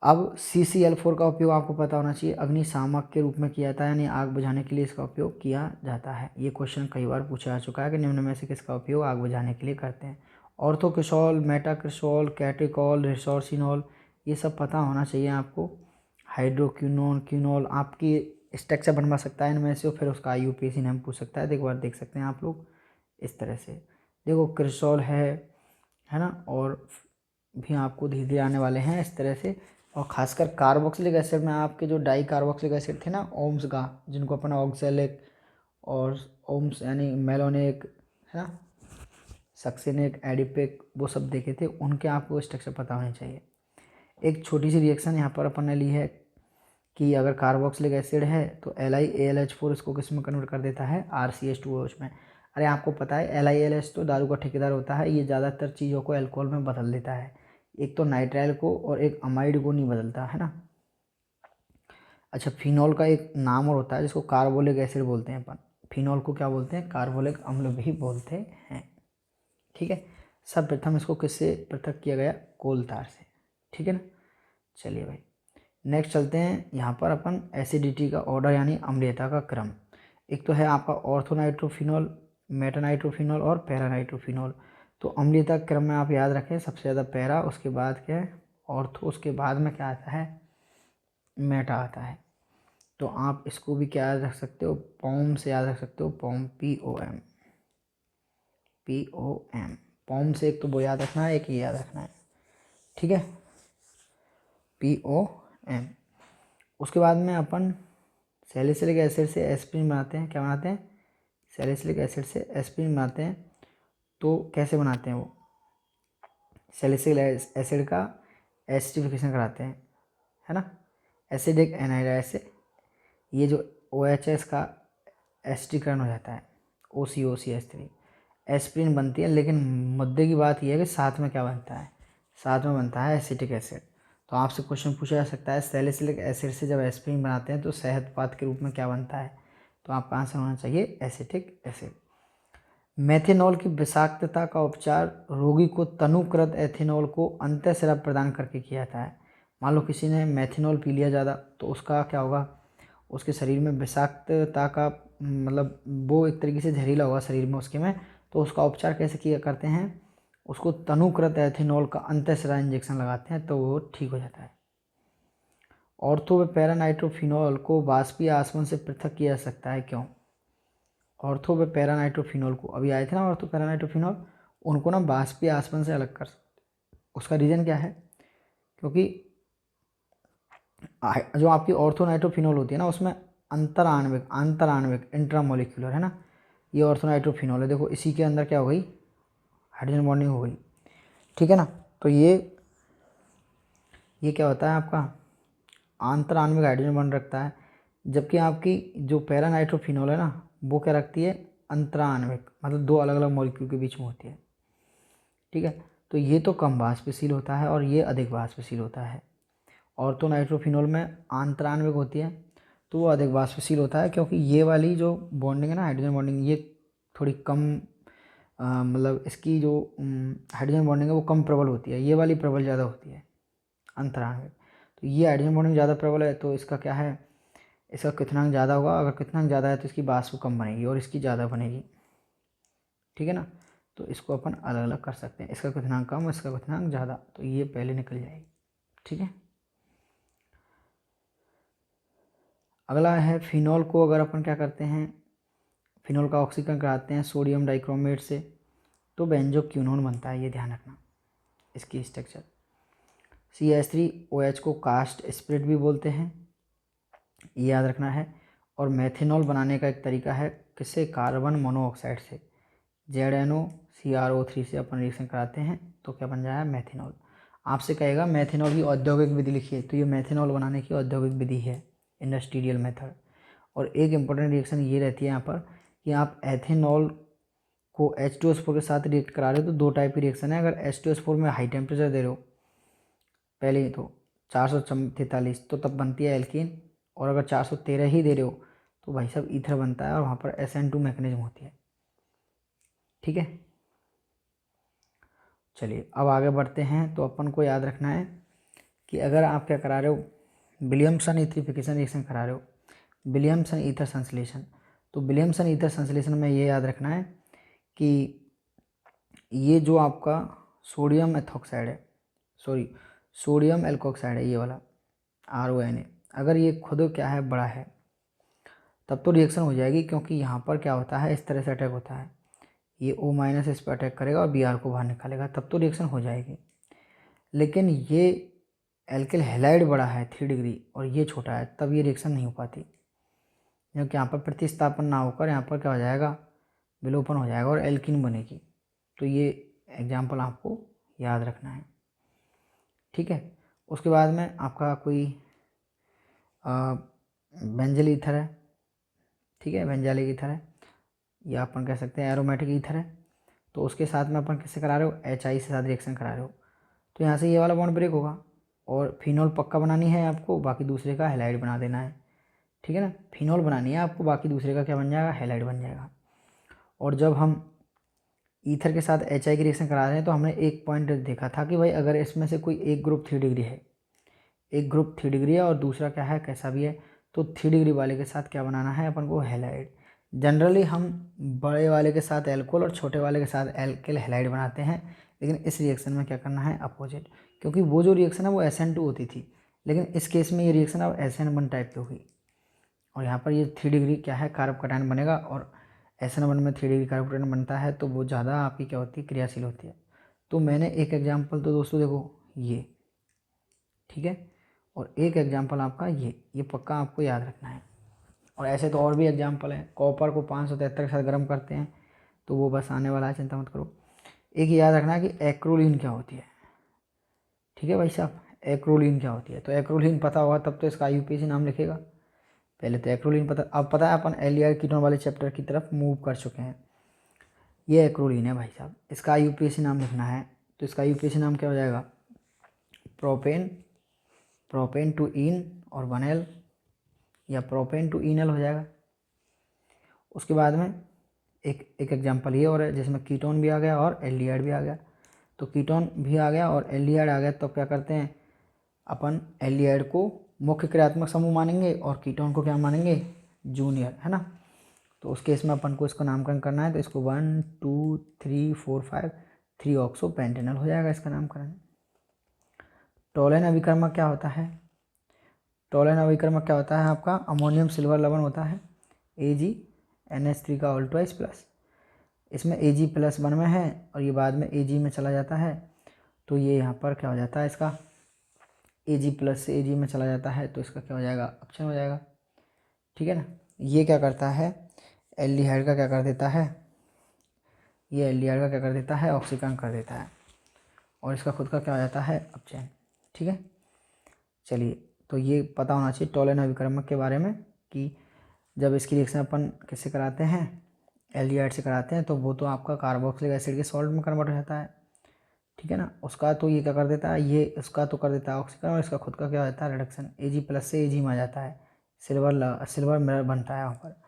[SPEAKER 1] अब CCl4 का उपयोग आपको पता होना चाहिए, अग्निशामक के रूप में किया जाता है, यानी आग बुझाने के लिए इसका उपयोग किया जाता है। ये क्वेश्चन कई बार पूछा जा चुका है कि निम्न में से किसका उपयोग आग बुझाने के लिए करते हैं। ऑर्थोक्रिसॉल, मेटाक्रिसॉल, कैटेकॉल, रिसोर्सिनॉल, ये सब पता होना चाहिए आपको। हाइड्रोक्विनोन, क्विनोल, आपकी स्ट्रक्चर बनवा सकता है इनमें से, फिर उसका IUPAC नाम पूछ सकता है। तो एक बार देख सकते हैं आप लोग इस तरह से, देखो क्रिसॉल है ना, और भी आपको धीरे धीरे आने वाले हैं इस तरह से। और खासकर कार्बोक्सिलिक एसिड में आपके जो डाई कार्बोक्सिलिक एसिड थे ना ओम्स का, जिनको अपन ऑक्सैलिक और ओम्स यानी मेलोनिक, है ना, सक्सिनिक, एडिपिक, वो सब देखे थे, उनके आपको स्ट्रक्चर पता होने चाहिए। एक छोटी सी रिएक्शन यहाँ पर अपन ने ली है कि अगर कार्बोक्सिलिक एसिड है तो LiAlH4 इसको किस में कन्वर्ट कर देता है, RCH2OH में। अरे आपको पता है LiAlH तो दारू का ठेकेदार होता है, ये ज़्यादातर चीज़ों को अल्कोहल में बदल देता है, एक तो नाइट्राइल को और एक अमाइड को नहीं बदलता, है ना। अच्छा, फिनॉल का एक नाम और होता है जिसको कार्बोलिक एसिड बोलते हैं अपन, फिनॉल को क्या बोलते हैं, कार्बोलिक अम्ल भी बोलते हैं, ठीक है। सर्वप्रथम इसको किससे पृथक किया गया, कोल तार से, ठीक है ना। चलिए भाई नेक्स्ट चलते हैं, यहाँ पर अपन एसिडिटी का ऑर्डर यानी अम्लीयता का क्रम। एक तो है आपका ऑर्थोनाइट्रोफिनॉल, मेटानाइट्रोफिनॉल और पैरानाइट्रोफिनॉल। तो अम्लीयता क्रम में आप याद रखें सबसे ज़्यादा पैरा, उसके बाद क्या है ऑर्थो, उसके बाद में क्या आता है, मेटा आता है। तो आप इसको भी क्या याद रख सकते हो, पॉम से याद रख सकते हो, पॉम, POM, पॉम से एक तो वो याद रखना है, एक ये याद रखना है, ठीक है, POM। उसके बाद में अपन सैलिसिलिक एसिड से एस्पिरिन बनाते हैं, क्या बनाते हैं, सैलिसिलिक एसिड से एस्पिरिन बनाते हैं। तो कैसे बनाते हैं वो, सैलिसिलिक एसिड का एसिडिफिकेशन कराते हैं, है ना, एसिडिक एनहाइड्राइड से ये जो OHS का एसिडीकरण हो जाता है, OCOCH3, एस्पिरिन बनती है। लेकिन मुद्दे की बात यह है कि साथ में क्या बनता है, साथ में बनता है एसिटिक एसिड। तो आपसे क्वेश्चन पूछा जा सकता है सैलिसिलिक एसिड से जब एस्पिरिन बनाते हैं तो सेहत उत्पाद के रूप में क्या बनता है, तो आपका आंसर होना चाहिए एसिटिक एसिड। मेथेनॉल की विषाक्तता का उपचार रोगी को तनुकृत एथेनॉल को अंतःस्राव प्रदान करके किया जाता है। मान लो किसी ने मेथेनॉल पी लिया ज़्यादा, तो उसका क्या होगा, उसके शरीर में विषाक्तता का मतलब वो एक तरीके से जहरीला होगा शरीर में उसके में। तो उसका उपचार कैसे किया करते हैं, उसको तनुकृत एथेनॉल का अंतःस्राव इंजेक्शन लगाते हैं तो वो ठीक हो जाता है। ऑर्थो व पैरानाइट्रोफिनॉल को वाष्पीय आसवन से पृथक किया जा सकता है, क्यों। ऑर्थो व पैरानाइट्रोफिनॉल को, अभी आए थे ना ऑर्थो पैरानाइट्रोफिनॉल, उनको ना वाष्पीय आसवन से अलग कर, उसका रीज़न क्या है, क्योंकि जो आपकी ऑर्थोनाइट्रोफिनॉल होती है ना उसमें अंतराण्विक इंट्रामोलिक्यूलर है ना, ये ऑर्थोनाइट्रोफिनॉल है। देखो इसी के अंदर क्या हो गई, हाइड्रोजन बॉन्डिंग हो गई, ठीक है ना। तो ये क्या होता है आपका आंतराण्विक हाइड्रोजन बॉन्ड रखता है, जबकि आपकी जो पैरानाइट्रोफिनॉल है ना वो क्या रखती है, अंतराण्विक, मतलब दो अलग अलग मॉलिक्यूल के बीच में होती है, ठीक है। तो ये तो कम वाष्पशील होता है और ये अधिक वाष्पशील होता है। ऑर्थोनाइट्रोफिनॉल में आंतराण्विक होती है तो वो अधिक वाष्पशील होता है, क्योंकि ये वाली जो बॉन्डिंग है ना हाइड्रोजन बॉन्डिंग, ये थोड़ी कम मतलब इसकी जो हाइड्रोजन बॉन्डिंग है वो कम प्रबल होती है, ये वाली प्रबल ज़्यादा होती है अंतराण्विक। तो ये हाइड्रोजन बॉन्डिंग ज़्यादा प्रबल है तो इसका क्या है, इसका क्वथनांक ज़्यादा होगा। अगर क्वथनांक ज़्यादा है तो इसकी वाष्प कम बनेगी और इसकी ज़्यादा बनेगी, ठीक है ना। तो इसको अपन अलग अलग कर सकते हैं, इसका क्वथनांक कम, इसका क्वथनांक ज़्यादा, तो ये पहले निकल जाएगी, ठीक है। अगला है फिनॉल को अगर अपन क्या करते हैं, फिनॉल का ऑक्सीकरण कराते हैं सोडियम डाइक्रोमेट से तो बेंजोक्विनोन बनता है, ये ध्यान रखना इसकी स्ट्रक्चर। CH3OH को कास्ट स्प्रिट भी बोलते हैं, ये याद रखना है। और मेथेनॉल बनाने का एक तरीका है किससे, कार्बन मोनोऑक्साइड से, ZnOCrO3 से अपन रिएक्शन कराते हैं तो क्या बन जाएगा, मेथेनॉल। आपसे कहेगा मेथेनॉल की औद्योगिक विधि लिखिए, तो ये मेथेनॉल बनाने की औद्योगिक विधि है, इंडस्ट्रियल मेथड। और एक इम्पॉर्टेंट रिएक्शन ये रहती है यहाँ पर कि आप एथेनॉल को H2SO4 के साथ रिएक्ट करा रहे हो तो दो टाइप की रिएक्शन है। अगर H2SO4 में हाई टेम्परेचर दे रहे हो पहले ही तो 443 तो तब बनती है एल्कीन, और अगर 413 ही दे रहे हो तो भाई साहब ईथर बनता है और वहाँ पर SN2 मैकेनिज्म होती है, ठीक है। चलिए अब आगे बढ़ते हैं। तो अपन को याद रखना है कि अगर आप क्या करा रहे हो, विलियमसन ईथरिफिकेशन रिएक्शन करा रहे हो, विलियमसन ईथर संश्लेषण, तो विलियमसन ईथर संश्लेषण में ये याद रखना है कि ये जो आपका सोडियम एथॉक्साइड है, सॉरी सोडियम एल्कोक्साइड है, ये वाला RONA, अगर ये खुद क्या है बड़ा है तब तो रिएक्शन हो जाएगी, क्योंकि यहाँ पर क्या होता है इस तरह से अटैक होता है, ये O- इस पर अटैक करेगा और Br को बाहर निकालेगा, तब तो रिएक्शन हो जाएगी। लेकिन ये एल्किल हैलाइड बड़ा है 3 डिग्री और ये छोटा है, तब ये रिएक्शन नहीं हो पाती, क्योंकि यहाँ पर प्रतिस्थापन ना होकर यहाँ पर क्या हो जाएगा, विलोपन हो जाएगा और एल्किन बनेगी। तो ये एग्जाम्पल आपको याद रखना है, ठीक है। उसके बाद में आपका कोई बेंजल ईथर है, ठीक है, बेंजालिक ईथर है, या अपन कह सकते हैं एरोमेटिक ईथर है। तो उसके साथ में अपन किससे करा रहे हो, HI से साथ रिएक्शन करा रहे हो, तो यहाँ से ये वाला बॉन्ड ब्रेक होगा और फिनॉल पक्का बनानी है आपको, बाकी दूसरे का हैलाइड बना देना है, ठीक है ना। फिनॉल बनानी है आपको, बाकी दूसरे का क्या बन जाएगा, हैलाइड बन जाएगा। और जब हम ईथर के साथ HI की रिएक्शन करा रहे हैं तो हमने एक पॉइंट देखा था कि भाई अगर इसमें से कोई एक ग्रुप 3 डिग्री है, एक ग्रुप 3 डिग्री है और दूसरा क्या है कैसा भी है, तो 3 डिग्री वाले के साथ क्या बनाना है अपन को, हैलाइड। जनरली हम बड़े वाले के साथ एल्कोहल और छोटे वाले के साथ एल्किल हैलाइड बनाते हैं, लेकिन इस रिएक्शन में क्या करना है, अपोजिट, क्योंकि वो जो रिएक्शन है वो SN2 होती थी, लेकिन इस केस में ये रिएक्शन अब SN1 टाइप की होगी। और यहाँ पर ये 3 डिग्री क्या है कार्ब कटायन बनेगा, और SN1 में 3 डिग्री कार्ब कटायन बनता है तो वो ज़्यादा आपकी क्या होती है, क्रियाशील होती है। तो मैंने एक एग्जाम्पल तो दोस्तों देखो ये, ठीक है, और एक एग्जाम्पल आपका ये पक्का आपको याद रखना है। और ऐसे तो और भी एग्जाम्पल हैं। कॉपर को 573 के साथ गर्म करते हैं तो वो बस आने वाला है, चिंता मत करो। एक याद रखना है कि एक्रोलीन क्या होती है। ठीक है भाई साहब, एक्रोलीन क्या होती है। तो एक्रोलीन पता होगा तब तो इसका यूपीएससी नाम लिखेगा। पहले तो एक्रोलीन पता, अब पता है अपन एल्डिहाइड कीटोन वाले चैप्टर की तरफ मूव कर चुके हैं। ये एक्रोलीन है भाई साहब, इसका यूपीएससी नाम लिखना है। तो इसका यूपीएससी नाम क्या हो जाएगा, प्रोपेन, प्रोपेन टू इन और 1L, या प्रोपेन टू इनल हो जाएगा। उसके बाद में एक एग्जांपल ये और है जिसमें कीटोन भी आ गया और एल्डिहाइड भी आ गया। तो कीटोन भी आ गया और एल्डिहाइड आ गया, तो क्या करते हैं अपन एल्डिहाइड को मुख्य क्रियात्मक समूह मानेंगे और कीटोन को क्या मानेंगे, जूनियर, है ना। तो उस केस में अपन को इसको नामकरण करना है, तो इसको 1 2 3 4 5 3 ऑक्सो पेंटेनल हो जाएगा इसका नामकरण। टोलेन अभिकर्मक क्या होता है, टोलेन अभिकर्मक क्या होता है आपका, अमोनियम सिल्वर लवण होता है, AgNH3 का ऑल ट्वाइस प्लस। इसमें Ag+1 में है और ये बाद में Ag में चला जाता है, तो ये यहाँ पर क्या हो जाता है इसका, Ag+ से Ag में चला जाता है, तो इसका क्या हो जाएगा, ऑप्शन हो जाएगा। ठीक है ना। ये क्या करता है, एल्डिहाइड का क्या कर देता है, ये एल्डिहाइड का क्या कर देता है, ऑक्सीकरण कर देता है, और इसका खुद का क्या हो जाता है, अपचयन। ठीक है, चलिए, तो ये पता होना चाहिए टोलेन अभिकर्मक के बारे में कि जब इसकी रिएक्शन अपन किससे कराते हैं, एल्डिहाइड से कराते हैं, तो वो तो आपका कार्बोक्सिलिक एसिड के सॉल्ट में कन्वर्ट हो जाता है। ठीक है ना। उसका तो ये क्या कर देता है, ये उसका तो कर देता है ऑक्सीकरण, और इसका खुद का क्या होता है, रिडक्शन। Ag+ से Ag में आ जाता है, सिल्वर मिरर बनता है वहाँ पर।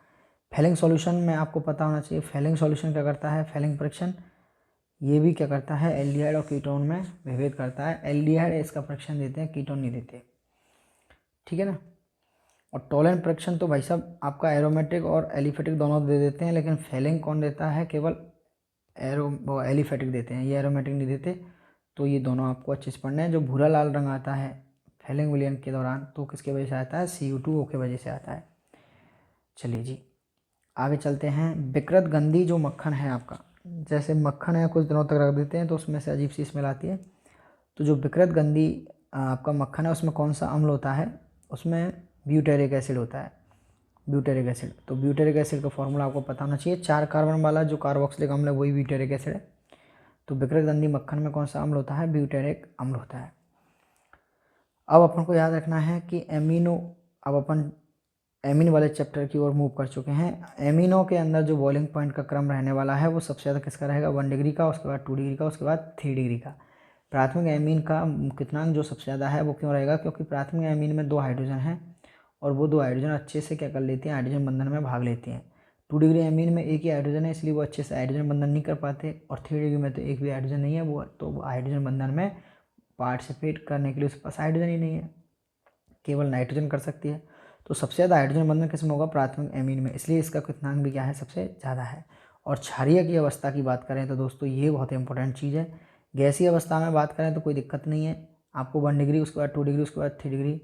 [SPEAKER 1] फेलिंग सॉल्यूशन में आपको पता होना चाहिए, फेलिंग सॉल्यूशन क्या करता है, फेलिंग परीक्षण, ये भी क्या करता है, एल्डिहाइड और कीटोन में विभेद करता है। एल्डिहाइड इसका परीक्षण देते हैं, कीटोन नहीं देते। ठीक है ना। और टोलेन परीक्षण तो भाई साहब आपका एरोमेटिक और एलिफेटिक दोनों दे देते हैं, लेकिन फेलिंग कौन देता है, केवल एलिफेटिक देते हैं, ये एरोमेटिक नहीं देते। तो ये दोनों आपको अच्छे से पढ़ने हैं। जो भूरा लाल रंग आता है फेलिंग विलयन के दौरान, तो किसके वजह से आता है, Cu2O के वजह से आता है। चलिए जी, आगे चलते हैं। विकृत गंधी जो मक्खन है आपका, जैसे मक्खन है कुछ दिनों तक रख देते हैं तो उसमें से अजीब सी स्मेल आती है। तो जो विकृत गंधी आपका मक्खन है उसमें कौन सा अम्ल होता है, उसमें ब्यूटेरिक एसिड होता है, ब्यूटेरिक एसिड। तो ब्यूटेरिक एसिड का फॉर्मूला आपको पता होना चाहिए, 4 कार्बन वाला जो कार्बोक्सिलिक अम्ल है वही ब्यूटेरिक एसिड है। तो विकृत गंधी मक्खन में कौन सा अम्ल होता है, ब्यूटेरिक अम्ल होता है। अब अपन को याद रखना है कि एमिनो, अब अपन एमिन वाले चैप्टर की ओर मूव कर चुके हैं। एमिनो के अंदर जो बॉइलिंग पॉइंट का क्रम रहने वाला है वो सबसे ज़्यादा किसका रहेगा, 1 डिग्री का, उसके बाद 2 डिग्री का, उसके बाद 3 डिग्री का। प्राथमिक एमीन का कितनांक जो सबसे ज़्यादा है वो क्यों रहेगा, क्योंकि प्राथमिक एमीन में 2 हाइड्रोजन हैं और वो 2 हाइड्रोजन अच्छे से क्या कर लेती हैं, हाइड्रोजन बंधन में भाग लेती हैं। 2 डिग्री एमीन में एक ही हाइड्रोजन है, इसलिए वो अच्छे से हाइड्रोजन बंधन नहीं कर पाते, और 3 डिग्री में तो एक भी हाइड्रोजन नहीं है, वो तो हाइड्रोजन बंधन में पार्टिसिपेट करने के लिए उसके पास हाइड्रोजन ही नहीं है, केवल नाइट्रोजन कर सकती है। तो सबसे ज़्यादा हाइड्रोजन बंधन किस में होगा, प्राथमिक एमीन में, इसलिए इसका क्वथनांक भी क्या है, सबसे ज़्यादा है। और क्षारीय की अवस्था की बात करें तो दोस्तों ये बहुत इंपॉर्टेंट चीज़ है। गैसीय अवस्था में बात करें तो कोई दिक्कत नहीं है, आपको 1 डिग्री, उसके बाद 2 डिग्री, उसके बाद 3 डिग्री,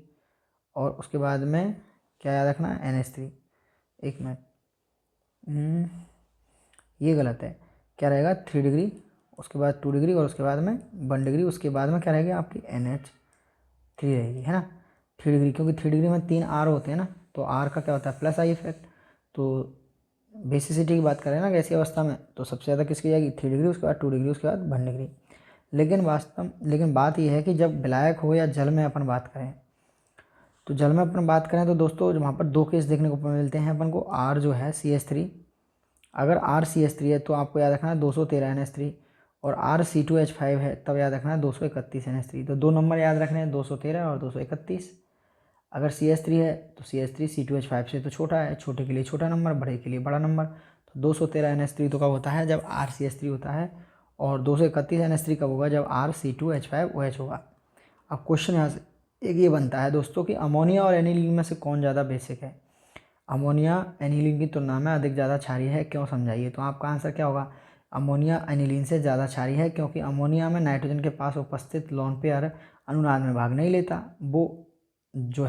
[SPEAKER 1] और उसके बाद में क्या याद रखना है, NH3। एक मिनट, ये गलत है, क्या रहेगा, 3 डिग्री, उसके बाद 2 डिग्री, और उसके बाद में 1 डिग्री, उसके बाद में क्या रहेगी आपकी NH3 रहेगी, है ना। 3 डिग्री, क्योंकि 3 डिग्री में 3 R होते हैं ना, तो R का क्या होता है, प्लस I इफेक्ट। तो बेसिसिटी की बात करें ना गैसीय अवस्था में, तो सबसे ज़्यादा किसकी जाएगी, 3 डिग्री, उसके बाद 2 डिग्री, उसके बाद 1 डिग्री। लेकिन बात यह है कि जब विलायक हो या जल में अपन बात करें, तो जल में अपन बात करें तो दोस्तों वहाँ पर 2 केस देखने को मिलते हैं अपन को। R जो है CH3, अगर RCH3 है तो आपको याद रखना है 213 NH3, और RC2H5 है तब याद रखना है 231 NH3। तो 2 नंबर याद रखने हैं, 213 और 231। अगर CH3 है तो CH3 C2H5 से तो छोटा है, छोटे के लिए छोटा नंबर, बड़े के लिए बड़ा नंबर। तो 213 NH3 तो कब होता है, जब RCH3 होता है, और 231 NH3 कब होगा, जब RC2H5OH होगा। अब क्वेश्चन यहाँ से एक ये बनता है दोस्तों कि अमोनिया और एनिलीन में से कौन ज़्यादा बेसिक है। अमोनिया एनिलीन की तुलना में अधिक ज़्यादा क्षारीय है, क्यों, समझाइए। तो आपका आंसर क्या होगा, अमोनिया एनिलीन से ज़्यादा क्षारीय है, क्योंकि अमोनिया में नाइट्रोजन के पास उपस्थित लोन पेयर अनुनाद में भाग नहीं लेता, वो जो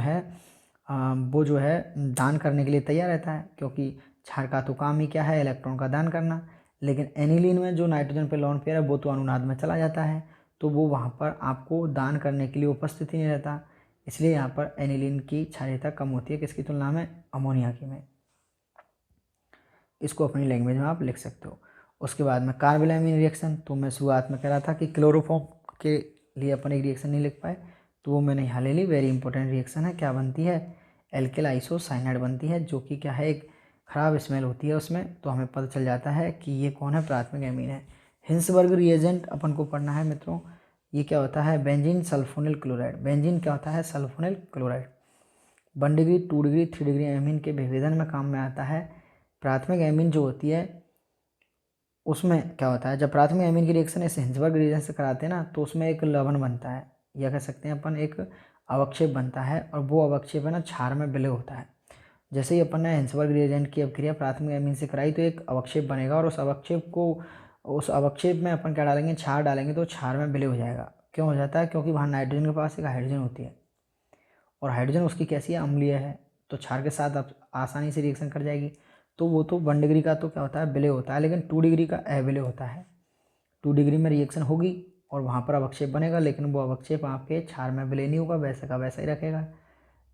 [SPEAKER 1] है दान करने के लिए तैयार रहता है, क्योंकि क्षार का तो काम ही क्या है, इलेक्ट्रॉन का दान करना। लेकिन एनिलीन में जो नाइट्रोजन पे लोन पेयर है वो तो अनुनाद में चला जाता है, तो वो वहाँ पर आपको दान करने के लिए उपस्थित ही नहीं रहता। इसलिए यहाँ पर एनिलीन की क्षारीयता कम होती है किसकी तुलना में, अमोनिया की में। इसको अपनी लैंग्वेज में आप लिख सकते हो। उसके बाद में कार्बोलाइमिन रिएक्शन, तो मैं शुरुआत में कह रहा था कि क्लोरोफॉर्म के लिए अपन एक रिएक्शन नहीं लिख पाए, तो वो मैंने यहाँ ले ली। वेरी इंपॉर्टेंट रिएक्शन है, क्या बनती है, एल्किल आइसोसाइनाइड बनती है, जो कि क्या है, एक खराब स्मेल होती है उसमें। तो हमें पता चल जाता है कि ये कौन है, प्राथमिक एमीन है। हिंसबर्ग रिएजेंट अपन को पढ़ना है मित्रों, ये क्या होता है, बेंजीन सल्फोनिल क्लोराइड। बेंजीन क्या होता है, sulphonyl chloride. 1 degree 2 degree 3 degree amine के विभेदन में काम में आता है। प्राथमिक एमीन जो होती है उसमें क्या होता है, जब प्राथमिक एमीन की रिएक्शन इस हिंसबर्ग रिएजेंट से कराते हैं ना, तो उसमें एक लवण बनता है, या कह सकते हैं अपन एक अवक्षेप बनता है, और वो अवक्षेप है ना क्षार में विलय होता है। जैसे ही अपन ने हिंसबर्ग रिएजेंट की अभिक्रिया प्राथमिक एमीन से कराई, तो एक अवक्षेप बनेगा, और उस अवक्षेप में अपन क्या डालेंगे, क्षार डालेंगे, तो क्षार में विलय हो जाएगा। क्यों हो जाता है, क्योंकि वहाँ नाइट्रोजन के पास एक हाइड्रोजन होती है, और हाइड्रोजन उसकी कैसी है, अम्लीय है, तो क्षार के साथ अब आसानी से रिएक्शन कर जाएगी। तो वो तो 1 डिग्री का तो क्या होता है, विलय होता है, लेकिन 2 डिग्री का अविलय होता है। 2 डिग्री में रिएक्शन होगी और वहाँ पर अवक्षेप बनेगा, लेकिन वो अवक्षेप आपके क्षार में विलय नहीं होगा, वैसे का वैसा ही रखेगा।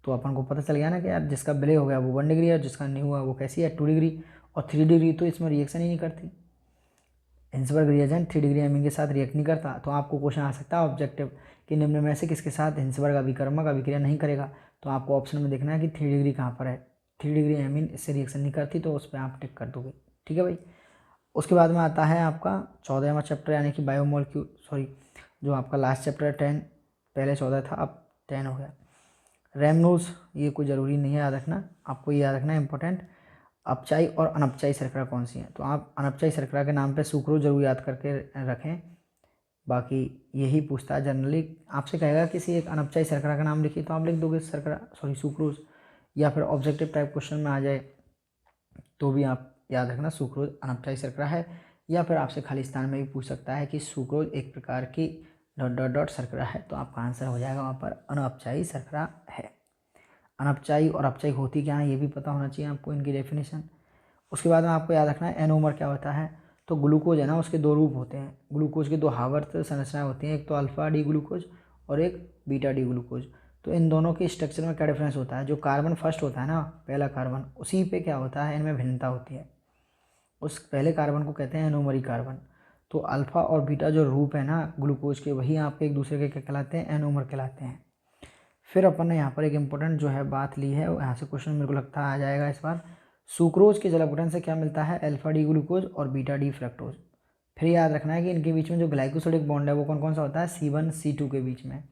[SPEAKER 1] तो अपन को पता चल गया ना कि यार जिसका विलय हो गया वो 1 डिग्री है, और जिसका नहीं हुआ वो कैसी है, 2 डिग्री। और 3 डिग्री तो इसमें रिएक्शन ही नहीं करती। हिंसबर्ग रिएजेंट 3 डिग्री एमीन के साथ रिएक्ट नहीं करता। तो आपको क्वेश्चन आ सकता है ऑब्जेक्टिव कि निम्न में से किसके साथ हिंसबर्ग अभिकर्मक अभिक्रिया नहीं करेगा। तो आपको ऑप्शन में देखना है कि 3 डिग्री कहाँ पर है। 3 डिग्री एमीन इससे रिएक्शन नहीं करती, तो उस पर आप टिक कर दोगे। ठीक है भाई। उसके बाद में आता है आपका 14वां चैप्टर, यानी कि बायोमोलिक्यूल, सॉरी जो आपका लास्ट चैप्टर है 10, पहले 14 था अब 10 हो गया। रैमनोज, ये कोई ज़रूरी नहीं है याद रखना, आपको ये याद रखना है इंपॉर्टेंट। अपचाई और अनपचाई शर्करा कौन सी है, तो आप अनपचाई शर्करा के नाम पे सुक्रोज जरूर याद करके रखें। बाकी यही पूछता है जनरली, आपसे कहेगा किसी एक अनपचाई शर्करा का नाम लिखिए, तो आप लिख दोगे शर्करा, सॉरी सुक्रोज। या फिर ऑब्जेक्टिव टाइप क्वेश्चन में आ जाए तो भी आप याद रखना सुक्रोज अनपचाई शर्करा है। या फिर आपसे खाली स्थान में भी पूछ सकता है कि सुक्रोज एक प्रकार की ... शर्करा है, तो आपका आंसर हो जाएगा वहाँ पर अनपचाई शर्करा है। अनपचाई और अपचाई होती क्या है ये भी पता होना चाहिए आपको, इनकी डेफिनेशन। उसके बाद में आपको याद रखना है एनोमर क्या होता है। तो ग्लूकोज है ना, उसके 2 रूप होते हैं। ग्लूकोज के 2 आवर्त संरचनाएं होती हैं, एक तो अल्फा डी ग्लूकोज और एक बीटा डी ग्लूकोज। तो इन दोनों के स्ट्रक्चर में क्या डिफरेंस होता है, जो कार्बन फर्स्ट होता है ना, पहला कार्बन, उसी पे क्या होता है, इनमें भिन्नता होती है। उस पहले कार्बन को कहते हैं एनोमरी कार्बन। तो अल्फा और बीटा जो रूप है ना ग्लूकोज के, वही आपके एक दूसरे के क्या कहलाते हैं, एनोमर कहलाते हैं। फिर अपन ने यहाँ पर एक इंपॉर्टेंट जो है बात ली है, यहाँ से क्वेश्चन मेरे को लगता है आ जाएगा इस बार। सुक्रोज के जलावतरण से क्या मिलता है, अल्फा डी ग्लूकोज और बीटा डी फ्रक्टोज। फिर याद रखना है कि इनके बीच में जो ग्लाइकोसिडिक बॉन्ड है वो कौन कौन सा होता है, C1 C2 के बीच में।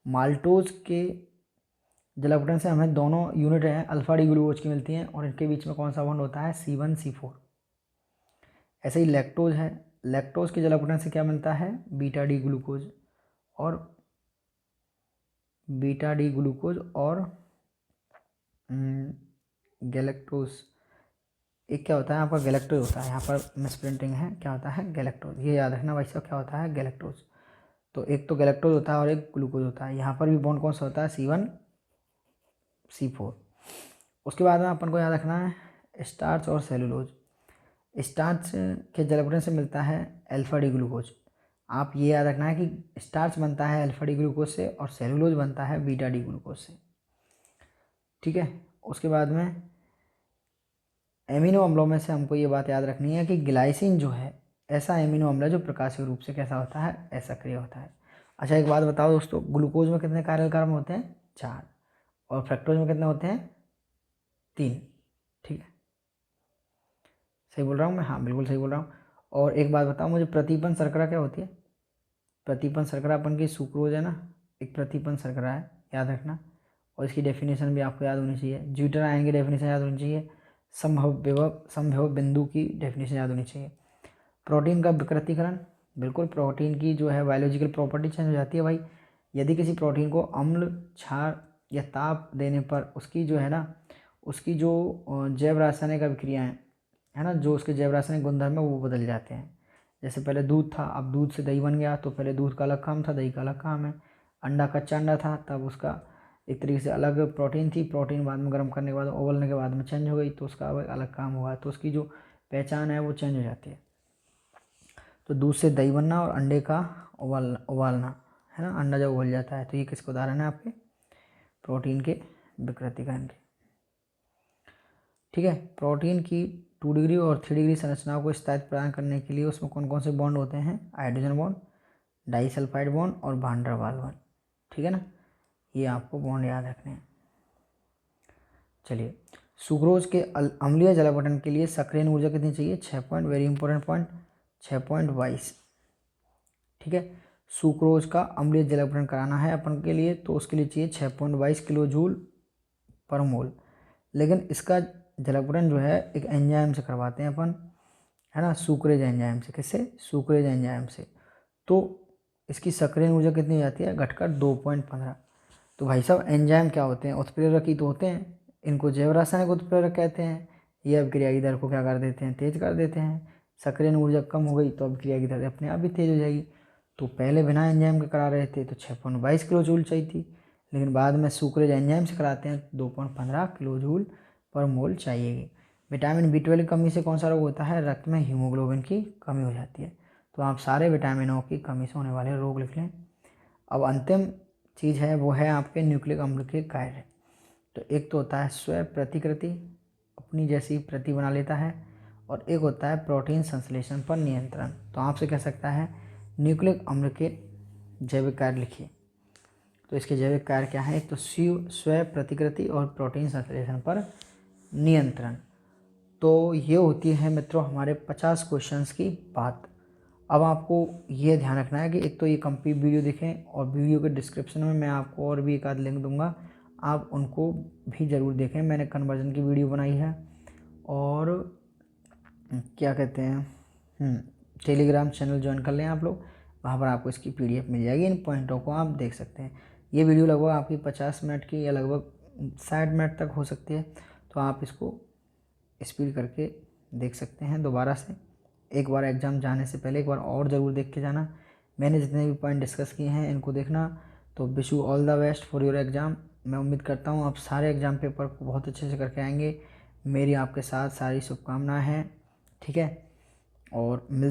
[SPEAKER 1] माल्टोज के जलावतरण से हमें दोनों यूनिट हैं अल्फा डी ग्लूकोज की मिलती हैं, और इनके बीच में कौन सा बॉन्ड होता है, C1 C4। ऐसे ही लैक्टोज है, लैक्टोज के जलावतरण से क्या मिलता है, बीटा डी ग्लूकोज और गैलेक्टोज। एक क्या होता है आपका, गैलेक्टोज होता है, यहाँ पर मिसप्रिंटिंग है, क्या होता है, गैलेक्टोज। ये याद रखना भाई साहब, क्या होता है, गैलेक्टोज। तो एक तो गैलेक्टोज होता है और एक ग्लूकोज होता है। यहाँ पर भी बॉन्ड कौन सा होता है, C1 C4। उसके बाद में अपन को याद रखना है स्टार्च और सेलुलोज। स्टार्च के जलावतरण से मिलता है अल्फा डी ग्लूकोज। आप ये याद रखना है कि स्टार्च बनता है अल्फा डी ग्लूकोज से और सेलुलोज बनता है बीटा डी ग्लूकोज से। ठीक है। उसके बाद में एमिनो अम्लों में से हमको ये बात याद रखनी है कि ग्लाइसिन जो है ऐसा एमिनो अम्ल है जो प्रकाशीय रूप से कैसा होता है, असक्रिय होता है। अच्छा एक बात बताओ दोस्तों, ग्लूकोज में कितने कार्यल कार्बन होते हैं, 4, और फ्रक्टोज में कितने होते हैं, 3। ठीक है, सही बोल रहा हूँ मैं, हाँ बिल्कुल सही बोल रहा हूँ। और एक बात बताओ मुझे, प्रतिपन शर्करा क्या होती है। प्रतिपन शर्करा अपन की सुक्रोज है ना, एक प्रतिपन शर्करा है, याद रखना। और इसकी डेफिनेशन भी आपको याद होनी चाहिए। ज्यूटर आयन की डेफिनेशन याद होनी चाहिए। संभव बिंदु की डेफिनेशन याद होनी चाहिए। प्रोटीन का विकृतीकरण, बिल्कुल प्रोटीन की जो है बायोलॉजिकल प्रॉपर्टी चेंज हो जाती है भाई। यदि किसी प्रोटीन को अम्ल, क्षार या ताप देने पर उसकी जो है ना, उसकी जो जैव रासायनिक अभिक्रियाएँ है ना, जो उसके जैव रासायनिक गुणधर्म है वो बदल जाते हैं। जैसे पहले दूध था, अब दूध से दही बन गया, तो पहले दूध का अलग काम था, दही का अलग काम है। अंडा कच्चा अंडा था, तब उसका एक तरीके से अलग प्रोटीन थी, प्रोटीन बाद में गर्म करने के बाद उबलने के बाद में चेंज हो गई, तो उसका अलग काम हुआ, तो उसकी जो पहचान है वो चेंज हो जाती है। तो दूध से दही बनना और अंडे का उबालना है ना, अंडा जब उबल जाता है, तो ये किसका उदाहरण है आपके, प्रोटीन के विकृतीकरण के। ठीक है, प्रोटीन की 2 डिग्री और 3 डिग्री संरचनाओं को स्थायित्व प्रदान करने के लिए उसमें कौन कौन से बॉन्ड होते हैं? हाइड्रोजन बॉन्ड, डाइसल्फाइड बॉन्ड और वान डेर वाल्स बॉन्ड। ठीक है ना, ये आपको बॉन्ड याद रखने हैं। चलिए, सुक्रोज के अम्लीय जल अपघटन के लिए सक्रियण ऊर्जा कितनी चाहिए? 6 पॉइंट, वेरी इंपॉर्टेंट पॉइंट, 6.22। ठीक है, सुक्रोज का अम्लीय जल अपघटन कराना है अपन के लिए तो उसके लिए चाहिए 6.22 किलो जूल पर मोल। लेकिन इसका जल अपघटन जो है एक एंजाइम से करवाते हैं अपन, है ना, सुक्रेज एंजाइम से। किससे? सुक्रेज एंजाइम से। तो इसकी सक्रियण ऊर्जा कितनी हो जाती है? घटकर 2.15। तो भाई साहब, एंजाइम क्या होते हैं? उत्प्रेरक ही तो होते हैं। इनको जैव रासायनिक उत्प्रेरक कहते हैं। ये अभिक्रिया की दर को क्या कर देते हैं? तेज कर देते हैं। सक्रियण ऊर्जा कम हो गई तो अभिक्रिया की दर अपने आप भी तेज हो जाएगी। तो पहले बिना एंजाइम के करा रहे थे तो 6.22 किलो जूल चाहिए थी, लेकिन बाद में सुक्रेज एंजाइम से कराते हैं 2.15 किलो जूल पर मोल चाहिएगी। विटामिन B12 की कमी से कौन सा रोग होता है? रक्त में हीमोग्लोबिन की कमी हो जाती है। तो आप सारे विटामिनों की कमी से होने वाले रोग लिख लें। अब अंतिम चीज़ है वो है आपके न्यूक्लिक अम्ल के कार्य। तो एक तो होता है स्व प्रतिकृति, अपनी जैसी प्रति बना लेता है, और एक होता है प्रोटीन संश्लेषण पर नियंत्रण। तो आपसे कह सकता है न्यूक्लिक अम्ल के जैविक कार्य लिखिए। तो इसके जैविक कार्य क्या है? एक तो स्व प्रतिकृति और प्रोटीन संश्लेषण पर नियंत्रण। तो ये होती है मित्रों हमारे 50 क्वेश्चंस की बात। अब आपको ये ध्यान रखना है कि एक तो ये कंप्लीट वीडियो देखें, और वीडियो के डिस्क्रिप्शन में मैं आपको और भी एक आध लिंक दूंगा, आप उनको भी ज़रूर देखें। मैंने कन्वर्जन की वीडियो बनाई है, और क्या कहते हैं, टेलीग्राम चैनल ज्वाइन कर लें आप लोग, वहाँ पर आपको इसकी PDF मिल जाएगी। इन पॉइंटों को आप देख सकते हैं। ये वीडियो लगभग आपकी 50 मिनट की या लगभग 60 मिनट तक हो सकती है, तो आप इसको स्पीड करके देख सकते हैं। दोबारा से एक बार एग्ज़ाम जाने से पहले एक बार और ज़रूर देख के जाना। मैंने जितने भी पॉइंट डिस्कस किए हैं इनको देखना। तो wish you all the best for your exam. मैं उम्मीद करता हूँ आप सारे एग्ज़ाम पेपर को बहुत अच्छे से करके आएंगे। मेरी आपके साथ सारी शुभकामनाएं हैं। ठीक है, और मिलते